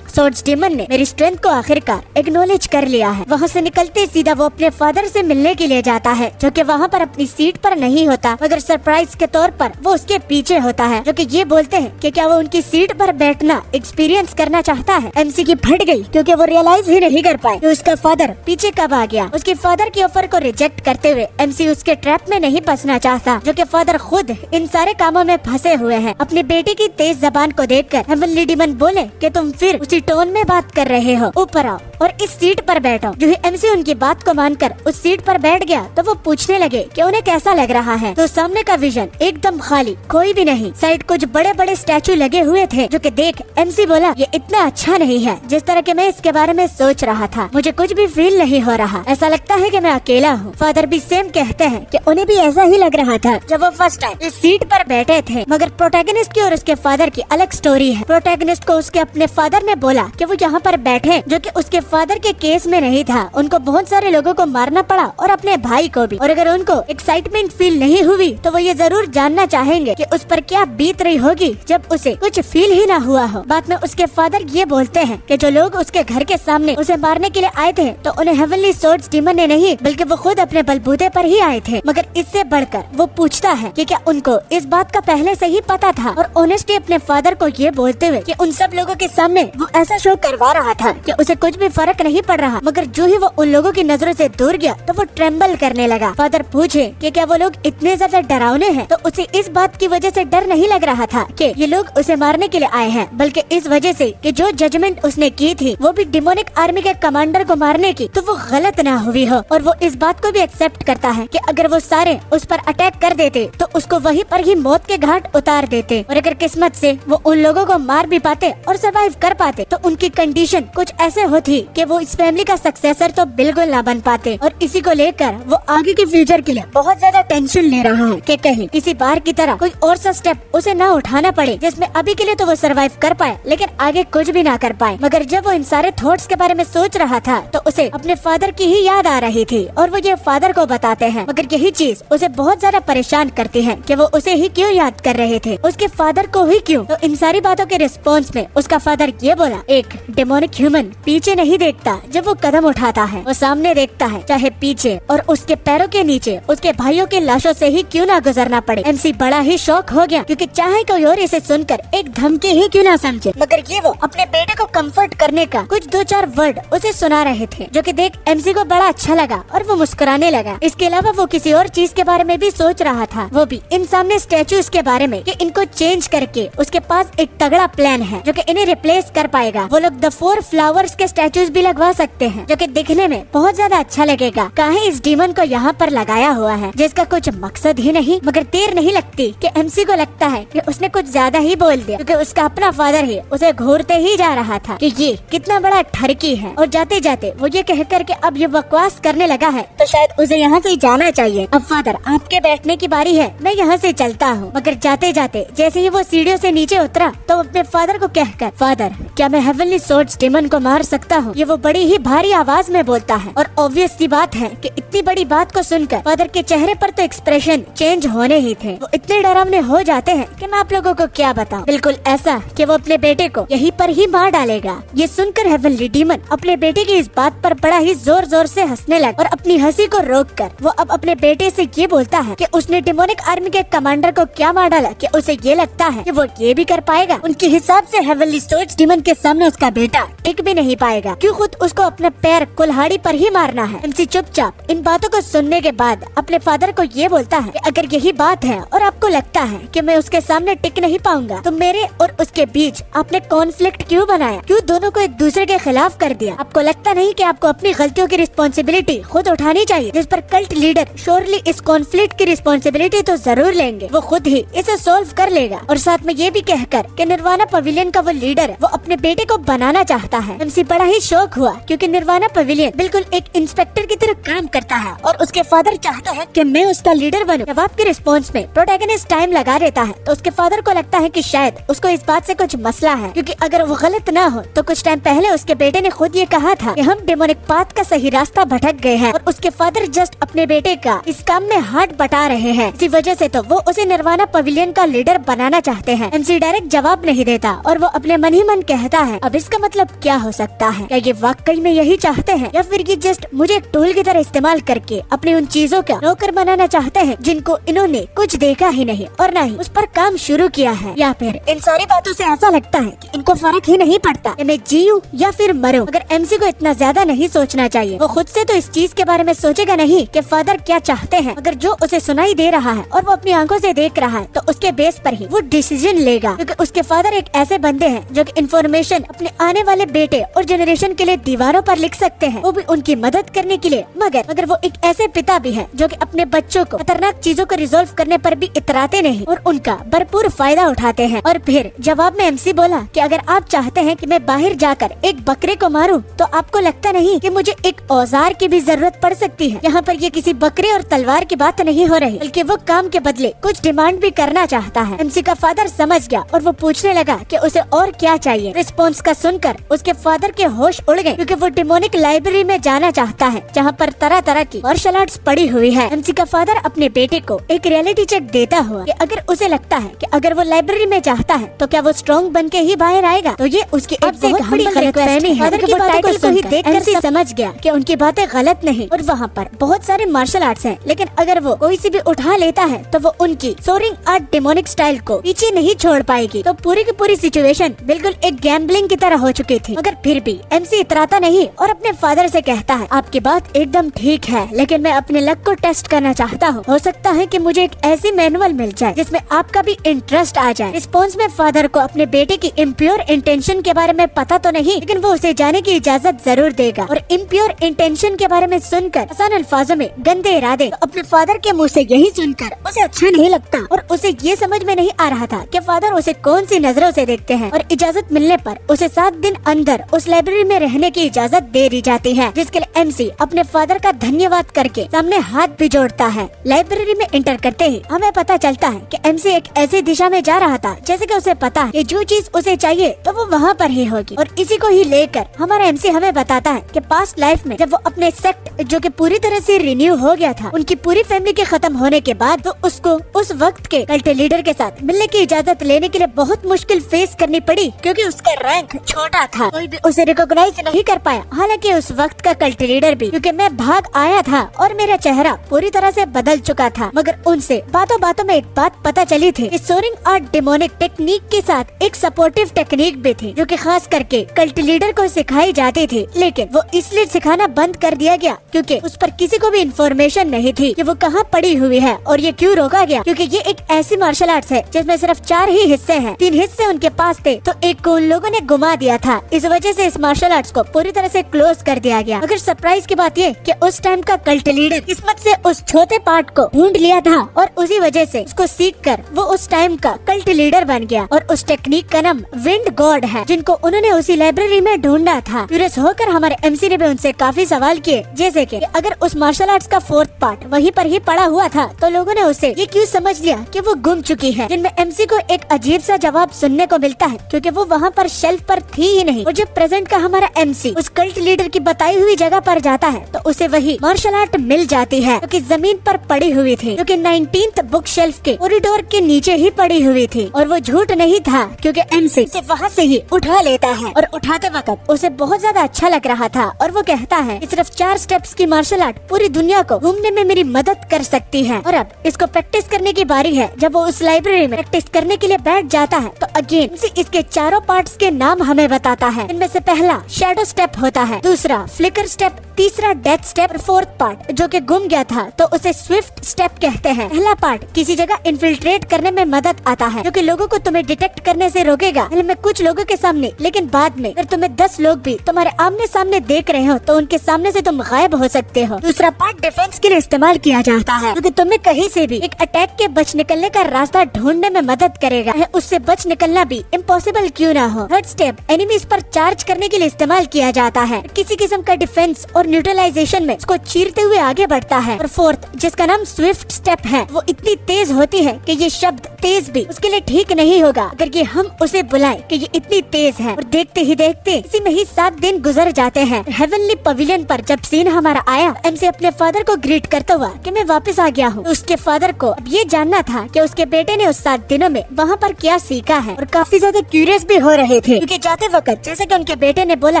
सोर्ड्स डीमन ने मेरी स्ट्रेंथ को आखिरकार एक्नॉलेज कर लिया है। वहाँ से निकलते सीधा वो अपने फादर से मिलने के लिए जाता है, जो कि वहाँ पर अपनी सीट पर नहीं होता, मगर सरप्राइज के तौर पर वो उसके पीछे होता है, जो कि ये बोलते हैं कि क्या वो उनकी सीट पर बैठना एक्सपीरियंस करना चाहता है। एमसी की फट गई, क्योंकि वो रियलाइज ही नहीं कर पाए कि उसका फादर पीछे कब आ गया। उसके फादर की ऑफर को रिजेक्ट करते हुए एमसी उसके ट्रैप में नहीं फंसना चाहता, जो कि फादर खुद इन सारे कामों में फंसे हुए हैं। अपनी बेटी की तेज जबान को देखकर हेवनली डीमन बोले कि तुम फिर उसी टोन में बात कर रहे हो, ऊपर आओ और इस सीट पर बैठो। जो ही एमसी उनकी बात को मानकर उस सीट पर बैठ गया, तो वो पूछने लगे कि उन्हें कैसा लग रहा है। तो सामने का विजन एकदम खाली, कोई भी नहीं। साइड कुछ बड़े बड़े स्टैचू लगे हुए थे, जो कि देख एमसी बोला, ये इतना अच्छा नहीं है जिस तरह के मैं इसके बारे में सोच रहा था। मुझे कुछ भी फील नहीं हो रहा, ऐसा लगता है कि मैं अकेला हूँ। फादर भी सेम कहते हैं कि उन्हें भी ऐसा ही लग रहा था जब वो फर्स्ट टाइम इस सीट पर बैठे थे। मगर प्रोटैगनिस्ट की और उसके फादर की अलग स्टोरी है। प्रोटैगनिस्ट को उसके अपने फादर ने बोला कि वो यहाँ पर बैठे, जो कि उसके फादर के केस में नहीं था। उनको बहुत सारे लोगों को मारना पड़ा और अपने भाई को भी, और अगर उनको एक्साइटमेंट फील नहीं हुई तो वो ये जरूर जानना चाहेंगे कि उस पर क्या बीत रही होगी जब उसे कुछ फील ही ना हुआ हो। बाद में उसके फादर ये बोलते हैं कि जो लोग उसके घर के सामने उसे मारने के लिए आए थे, तो उन्हें हेवनली सोर्ड्स डीमन ने नहीं, बल्कि वो खुद अपने बलबूते पर ही आए थे। मगर इससे बढ़कर वो पूछता है कि क्या उनको इस बात का पहले से ही पता था, और ऑनेस्टली अपने फादर को ये बोलते हुए कि उन सब लोगों के सामने वो ऐसा शो करवा रहा था कि उसे कुछ भी फर्क नहीं पड़ रहा। मगर जो ही वो उन लोगों की नजरों से दूर गया तो वो ट्रेम्बल करने लगा। फादर पूछे कि क्या वो लोग इतने ज्यादा डरावने हैं, तो उसे इस बात की वजह से डर नहीं लग रहा था कि ये लोग उसे मारने के लिए आए हैं, बल्कि इस वजह से कि जो जजमेंट उसने की थी वो भी डिमोनिक आर्मी के कमांडर को मारने की, तो वो गलत ना हुई हो। और वो इस बात को भी एक्सेप्ट करता है कि अगर वो सारे उस पर अटैक कर देते तो उसको वहीं पर ही मौत के घाट उतार देते, और अगर किस्मत से वो उन लोगों को मार भी पाते और सर्वाइव कर पाते, तो उनकी कंडीशन कुछ ऐसे होती कि वो इस फैमिली का सक्सेसर तो बिल्कुल ना बन पाते। और इसी को लेकर वो आगे के फ्यूचर के लिए बहुत ज्यादा टेंशन ले रहा है कि कहीं किसी बार की तरह कोई और सा स्टेप उसे ना उठाना पड़े, जिसमें अभी के लिए तो वो सरवाइव कर पाए लेकिन आगे कुछ भी ना कर पाए। मगर जब वो इन सारे थॉट्स के बारे में सोच रहा था, तो उसे अपने फादर की ही याद आ रही थी, और वो ये फादर को बताते हैं। मगर यही चीज उसे बहुत ज्यादा परेशान करती है कि वो उसे ही क्यों याद कर रहे थे, उसके फादर को ही क्यों। तो इन सारी बातों के रिस्पॉन्स में उसका फादर ये बोला, एक डेमोनिक ह्यूमन पीछे नहीं देखता जब वो कदम उठाता है, वो सामने देखता है, चाहे पीछे, और उसके पैरों के नीचे उसके भाइयों की लाशों से ही क्यों ना गुजरना पड़े। एमसी बड़ा ही शॉक हो गया, क्योंकि चाहे कोई और इसे सुनकर एक धमकी ही क्यों ना समझे, मगर ये वो अपने बेटे को कंफर्ट करने का कुछ दो चार वर्ड उसे सुना रहे थे, जो कि देख एमसी को बड़ा अच्छा लगा और वो मुस्कुराने लगा। इसके अलावा वो किसी और चीज के बारे में भी सोच रहा था, वो भी इन सामने स्टैचूज के बारे में, कि इनको चेंज करके उसके पास एक तगड़ा प्लान है जो कि इन्हें रिप्लेस कर पाएगा। वो लोग द 4 फ्लावर्स के स्टैचूज भी लगवा सकते हैं, जो कि दिखने में बहुत ज्यादा अच्छा लगेगा। काहे इस डीमन को यहाँ पर लगाया हुआ है जिसका कुछ मकसद ही नहीं। मगर देर नहीं लगती कि एमसी को लगता है कि उसने कुछ ज्यादा ही बोल दिया, क्योंकि उसका अपना फादर ही उसे घूरते ही जा रहा था कि ये कितना बड़ा ठरकी है, और जाते जाते वो ये कहकर के अब ये बकवास करने लगा है तो शायद उसे यहाँ से जाना चाहिए। अब फादर आपके बैठने की बारी है, मैं यहाँ से चलता हूँ। मगर जाते जाते जैसे ही वो सीढ़ियों से नीचे उतरा, तो अपने फादर को कहकर, फादर क्या मैं हेवनली सोर्ड्स डीमन को मार सकता हूँ, ये वो बड़ी ही भारी आवाज में बोलता है। और ऑब्वियस सी बात है कि इतनी बड़ी बात को सुनकर फादर के चेहरे पर तो एक्सप्रेशन चेंज होने ही थे। वो इतने डरावने हो जाते हैं कि मैं आप लोगों को क्या बताऊं। बिल्कुल ऐसा कि वो अपने बेटे को यहीं पर ही मार डालेगा। ये सुनकर हेवनली डीमन अपने बेटे की इस बात पर बड़ा ही जोर जोर से हंसने लगा, और अपनी हंसी को रोककर वो अब अपने बेटे से ये बोलता है कि उसने डेमोनिक आर्मी के कमांडर को क्या मार डाला कि उसे ये लगता है कि वो ये भी कर पाएगा। उनके हिसाब से हेवनली सोर्ड्स डीमन के सामने उसका बेटा टिक भी नहीं पाएगा, क्यों खुद उसको अपने पैर कुल्हाड़ी पर ही मारना है। एमसी चुपचाप इन बातों को सुनने के बाद अपने फादर को ये बोलता है कि अगर यही बात है और आपको लगता है कि मैं उसके सामने टिक नहीं पाऊंगा, तो मेरे और उसके बीच आपने कॉन्फ्लिक्ट क्यों बनाया, क्यों दोनों को एक दूसरे के खिलाफ कर दिया। आपको लगता नहीं कि आपको अपनी गलतियों की रिस्पॉन्सिबिलिटी खुद उठानी चाहिए, जिस पर कल्ट लीडर श्योरली इस कॉन्फ्लिक्ट की रिस्पॉन्सिबिलिटी तो जरूर लेंगे, वो खुद ही इसे सॉल्व कर लेगा। और साथ में ये भी कहकर कि निर्वाणा पवेलियन का वो लीडर है, वो अपने बेटे को बनाना चाहता है। एमसी बड़ा ही शौक हुआ क्योंकि निर्वाणा पवेलियन बिल्कुल एक इंस्पेक्टर की तरह काम करता है और उसके फादर चाहता है कि मैं उसका लीडर बनूं। जवाब के रिस्पॉन्स में प्रोटैगनिस्ट टाइम लगा देता है, तो उसके फादर को लगता है कि शायद उसको इस बात से कुछ मसला है, क्योंकि अगर वो गलत ना हो तो कुछ टाइम पहले उसके बेटे ने खुद ये कहा था कि हम डेमोनिक पाथ का सही रास्ता भटक गए हैं, और उसके फादर जस्ट अपने बेटे का इस काम में हाथ बटा रहे हैं। इसी वजह से तो वो उसे निर्वाणा पवेलियन का लीडर बनाना चाहते हैं। एमसी डायरेक्ट जवाब नहीं देता और वो अपने मन ही मन कहता है, अब इसका मतलब क्या हो सकता है, क्या ये वाकई में यही चाहते हैं या फिर ये जस्ट मुझे एक टूल की तरह इस्तेमाल करके अपनी उन चीजों का नौकर बनाना चाहते हैं जिनको इन्होंने कुछ देखा ही नहीं और न ही उस पर काम शुरू किया है। या फिर इन सारी बातों से ऐसा लगता है कि इनको फर्क ही नहीं पड़ता कि मैं जीऊं या फिर मरूं। अगर एमसी को इतना ज्यादा नहीं सोचना चाहिए, वो खुद से तो इस चीज के बारे में सोचेगा नहीं कि फादर क्या चाहते हैं। अगर जो उसे सुनाई दे रहा है और वो अपनी आंखों से देख रहा है, तो उसके बेस पर ही वो डिसीजन लेगा, क्योंकि उसके फादर एक ऐसे बंदे हैं जो कि इन्फॉर्मेशन अपने आने वाले बेटे और जनरेशन के लिए दीवारों पर लिख सकते हैं, वो भी उनकी मदद करने के लिए। मगर वो एक ऐसे पिता भी है जो कि अपने बच्चों को खतरनाक चीजों को रिजोल्व करने पर भी इतराते नहीं और उनका भरपूर फायदा उठाते हैं। और फिर जवाब में एमसी बोला कि अगर आप चाहते हैं कि मैं बाहर जाकर एक बकरे को मारूं, तो आपको लगता नहीं कि मुझे एक औजार की भी जरूरत पड़ सकती है। यहाँ पर ये किसी बकरे और तलवार की बात नहीं हो रही, बल्कि वो काम के बदले कुछ डिमांड भी करना चाहता है। एमसी का फादर समझ गया और वो पूछने लगा कि उसे और क्या चाहिए। रिस्पॉन्स का सुनकर उसके फादर के होश उड़ गए, क्योंकि वो डेमोनिक लाइब्रेरी में जाना चाहता है जहाँ पर तरह तरह की मार्शल आर्ट्स पड़ी हुई है। एमसी का फादर अपने बेटे को एक रियलिटी चेक देता हुआ कि अगर उसे लगता है कि अगर वो लाइब्रेरी में जाता है तो क्या वो स्ट्रॉन्ग बन के ही बाहर आएगा, तो ये उसकी एक बहुत बड़ी गलतफहमी है। फादर की टाइटल को ही देखकर एमसी समझ गया कि उनकी बातें गलत नहीं और वहाँ पर बहुत सारे मार्शल आर्ट्स हैं, लेकिन अगर वो कोई सी भी उठा लेता है तो वो उनकी सोरिंग आर्ट डेमोनिक स्टाइल को पीछे नहीं छोड़ पाएगी। तो पूरी की पूरी सिचुएशन बिल्कुल एक गैम्बलिंग की तरह हो चुकी थी। मगर फिर भी एमसी इतराता नहीं और अपने फादर से कहता है, आपकी बात एकदम ठीक है, लेकिन मैं अपने लक को टेस्ट करना चाहता हूँ। हो सकता है कि मुझे एक ऐसी मैनुअल मिल जाए जिसमें आपका भी इंटरेस्ट आ जाए। रिस्पॉन्स में फादर को अपने बेटे की इम्प्योर इंटेंशन के बारे में पता तो नहीं, लेकिन वो उसे जाने की इजाजत जरूर देगा। और इम्प्योर इंटेंशन के बारे में सुनकर आसान अल्फाजों में गंदे इरादे, तो अपने फादर के मुँह से यही सुनकर उसे अच्छा नहीं लगता और उसे ये समझ में नहीं आ रहा था कि फादर उसे कौन सी नजरों से देखते हैं। और इजाजत मिलने पर उसे 7 दिन अंदर उस लाइब्रेरी में रहने की इजाजत दे दी जाती है, जिसके लिए एमसी अपने फादर का धन्यवाद करके सामने हाथ भी जोड़ता है। लाइब्रेरी में एंटर करते ही हमें पता चलता है कि एमसी एक ऐसी दिशा में जा रहा था जैसे कि उसे पता है कि जो चीज उसे चाहिए तो वो वहाँ पर ही होगी। और इसी को ही लेकर हमारा एमसी हमें बताता है कि पास्ट लाइफ में जब वो अपने सेक्ट जो कि पूरी तरह से रिन्यू हो गया था, उनकी पूरी फैमिली के खत्म होने के बाद तो उसको उस वक्त के कल्ट लीडर के साथ मिलने की इजाजत लेने के लिए बहुत मुश्किल फेस करनी पड़ी, क्योंकि उसका रैंक छोटा था, कोई भी उसे रिकॉग्नाइज नहीं कर पाया। हालांकि उस वक्त का कल्ट लीडर भी, क्योंकि मैं भाग आया था और मेरा चेहरा पूरी तरह से बदल चुका था। मगर उनसे बातों बातों में एक बात पता चली थी कि सोरिंग आर्ट डेमोनिक टेक्निक के साथ एक सपोर्टिव टेक्निक भी थी, जो कि खास करके कल्ट लीडर को सिखाई जाती थी। लेकिन वो इसलिए सिखाना बंद कर दिया गया क्योंकि उस पर किसी को भी इंफॉर्मेशन नहीं थी कि वो कहाँ पड़ी हुई है। और ये क्यों रोका गया, क्योंकि ये एक ऐसी मार्शल आर्ट्स है जिसमें सिर्फ 4 ही हिस्से हैं। 3 हिस्से उनके पास थे तो एक को उन लोगों ने गुमा दिया था। इस वजह से इस मार्शल आर्ट्स को पूरी तरह से क्लोज कर दिया गया। मगर सरप्राइज की बात ये कि उस टाइम का कल्ट लीडर किस्मत से उस छोटे पार्ट को ढूंढ लिया था और उसी वजह से उसको सीखकर वो उस टाइम का कल्ट लीडर बन गया। और उस टेक्निक का नाम विंड गॉड है, जिनको उन्होंने उसी लाइब्रेरी में ढूंढा था। क्यूरियस होकर हमारे एमसी ने भी उनसे काफी सवाल किए, जैसे कि अगर उस मार्शल आर्ट्स का 4th पार्ट वहीं पर ही पड़ा हुआ था तो लोगों ने उसे ये क्यों समझ लिया कि वो गुम चुकी है। जिनमें एमसी को एक अजीब सा जवाब सुनने को मिलता है, क्योंकि वो वहाँ पर शेल्फ पर थी ही नहीं। और जब प्रेजेंट का हमारा एमसी उस कल्ट लीडर की बताई हुई जगह पर जाता है तो उसे वही मार्शल आर्ट मिल जाती है, जो कि जमीन पर पड़ी हुई थी, जो कि 19th बुक शेल्फ के कॉरिडोर के नीचे ही पड़ी हुई थी। और वो झूठ नहीं था, क्योंकि एमसी उसे वहाँ से ही उठा लेता है और उठाते वक्त उसे बहुत ज्यादा अच्छा लग रहा था। और वो कहता है कि सिर्फ 4 स्टेप्स की मार्शल आर्ट पूरी दुनिया को घूमने में मेरी मदद कर सकती है। और अब इसको प्रैक्टिस करने की बारी है। जब वो उस लाइब्रेरी में प्रैक्टिस करने के लिए बैठ जाता है तो अगेन इसके चारों पार्ट्स के नाम हमें बताता है। इनमें से पहला शैडो स्टेप होता है, दूसरा फ्लिकर स्टेप, तीसरा डेथ स्टेप और फोर्थ पार्ट जो कि गुम गया था तो उसे स्विफ्ट स्टेप कहते हैं। पहला पार्ट किसी जगह इन्फिल्ट्रेट करने में मदद आता है, जो कि लोगों को तुम्हें डिटेक्ट करने से रोकेगा पहले में कुछ लोगों के सामने, लेकिन बाद में अगर तुम्हें 10 लोग भी तुम्हारे आमने सामने देख रहे हो तो उनके सामने से तुम गायब हो सकते हो। दूसरा पार्ट डिफेंस के लिए इस्तेमाल किया जाता है, क्योंकि तुम्हें कहीं से भी एक अटैक के बच निकलने का रास्ता ढूंढने में मदद करेगा, उससे बच निकलना भी इम्पॉसिबल क्यों ना हो। थर्ड स्टेप एनिमीज पर चार्ज करने के लिए इस्तेमाल किया जाता है, किसी किस्म का डिफेंस और न्यूट्रलाइजेशन में उसको चीरते हुए आगे बढ़ता है। और फोर्थ जिसका नाम स्विफ्ट स्टेप है, वो इतनी तेज होती है कि ये शब्द तेज भी उसके लिए ठीक नहीं होगा अगर ये हम उसे बुलाए कि ये इतनी तेज है। और देखते ही देखते इसी में ही 7 दिन गुजर जाते हैं। हेवनली पवेलियन पर जब सीन हमारा आया, एमसी अपने फादर को ग्रीट करता हुआ कि मैं वापस आ गया हूँ। तो उसके फादर को अब ये जानना था कि उसके बेटे ने उस 7 दिनों में वहाँ पर क्या सीखा है, और काफी ज्यादा क्यूरियस भी हो रहे थे, क्योंकि जाते वक्त जैसे कि उनके बेटे ने बोला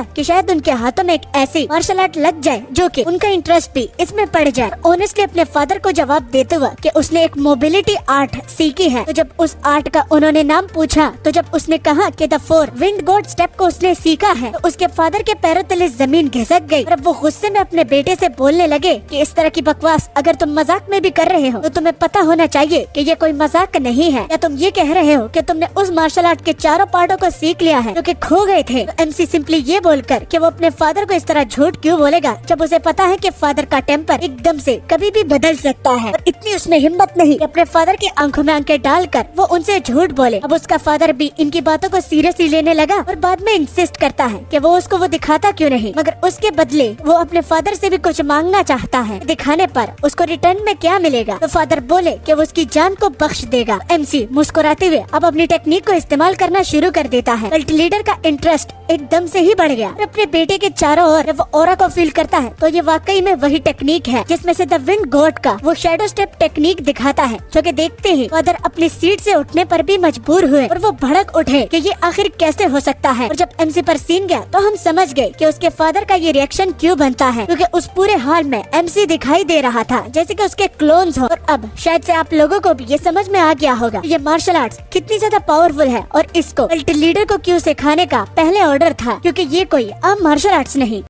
कि शायद उनके हाथों में एक ऐसी मार्शल आर्ट लग जाए जो कि उनका इंटरेस्ट भी इसमें पड़ जाए। ऑनेस्टली अपने फादर को जवाब देते हुआ कि उसने एक मोबिलिटी आर्ट सीखी है। तो जब उस आर्ट का उन्होंने नाम पूछा, तो जब उसने कहा कि द 4 विंड गॉड स्टेप को उसने सीखा है, तो उसके फादर के पैरों तले जमीन घिसक गई। और अब वो गुस्से में अपने बेटे से बोलने लगे कि इस तरह की बकवास अगर तुम मजाक में भी कर रहे हो तो तुम्हें पता होना चाहिए कि ये कोई मजाक नहीं है। या तुम ये कह रहे हो कि तुमने उस मार्शल आर्ट के चारों पार्टों को सीख लिया है जो कि खो गए थे। तो एमसी सिंपली ये बोलकर कि वो अपने फादर को इस तरह झूठ क्यों बोलेगा जब उसे पता है कि फादर का टेम्पर एकदम से कभी भी बदल सकता है। और इतनी उसमें हिम्मत नहीं कि अपने फादर की आंखों में आंखें डालकर वो उनसे झूठ बोले। अब उसका फादर भी इनकी बातों को सीरियसली लेने लगा और बाद में इंसिस्ट करता है कि वो उसको वो दिखाता क्यों नहीं, मगर उसके बदले वो अपने फादर से भी कुछ मांगना चाहता है। दिखाने पर उसको रिटर्न में क्या मिलेगा? तो फादर बोले कि वो उसकी जान को बख्श देगा। एमसी मुस्कुराते हुए अब अपनी टेक्निक को इस्तेमाल करना शुरू कर देता है। कल्ट लीडर का इंटरेस्ट एकदम से ही बढ़ गया और अपने बेटे के चारों ओर वो ऑरा को फील करता है तो ये वाकई में वही टेक्निक है जिसमें से द विंड गॉड का वो शैडो स्टेप टेक्निक दिखाता है, जो कि देखते ही फादर अपनी सीट से उठने पर भी मजबूर हुए और वो भड़क उठे कि ये आखिर कैसे हो सकता है। और जब एमसी पर सीन गया तो हम समझ गए कि उसके फादर का ये रिएक्शन क्यों बनता है, क्योंकि उस पूरे हाल में एमसी दिखाई दे रहा था जैसे कि उसके क्लोन्स हो। और अब शायद से आप लोगों को भी ये समझ में आ गया होगा ये मार्शल आर्ट्स कितनी ज्यादा पावरफुल है और इसको कल्ट लीडर को क्यों सिखाने का पहले ऑर्डर था, क्योंकि ये कोई आम मार्शल आर्ट्स नहीं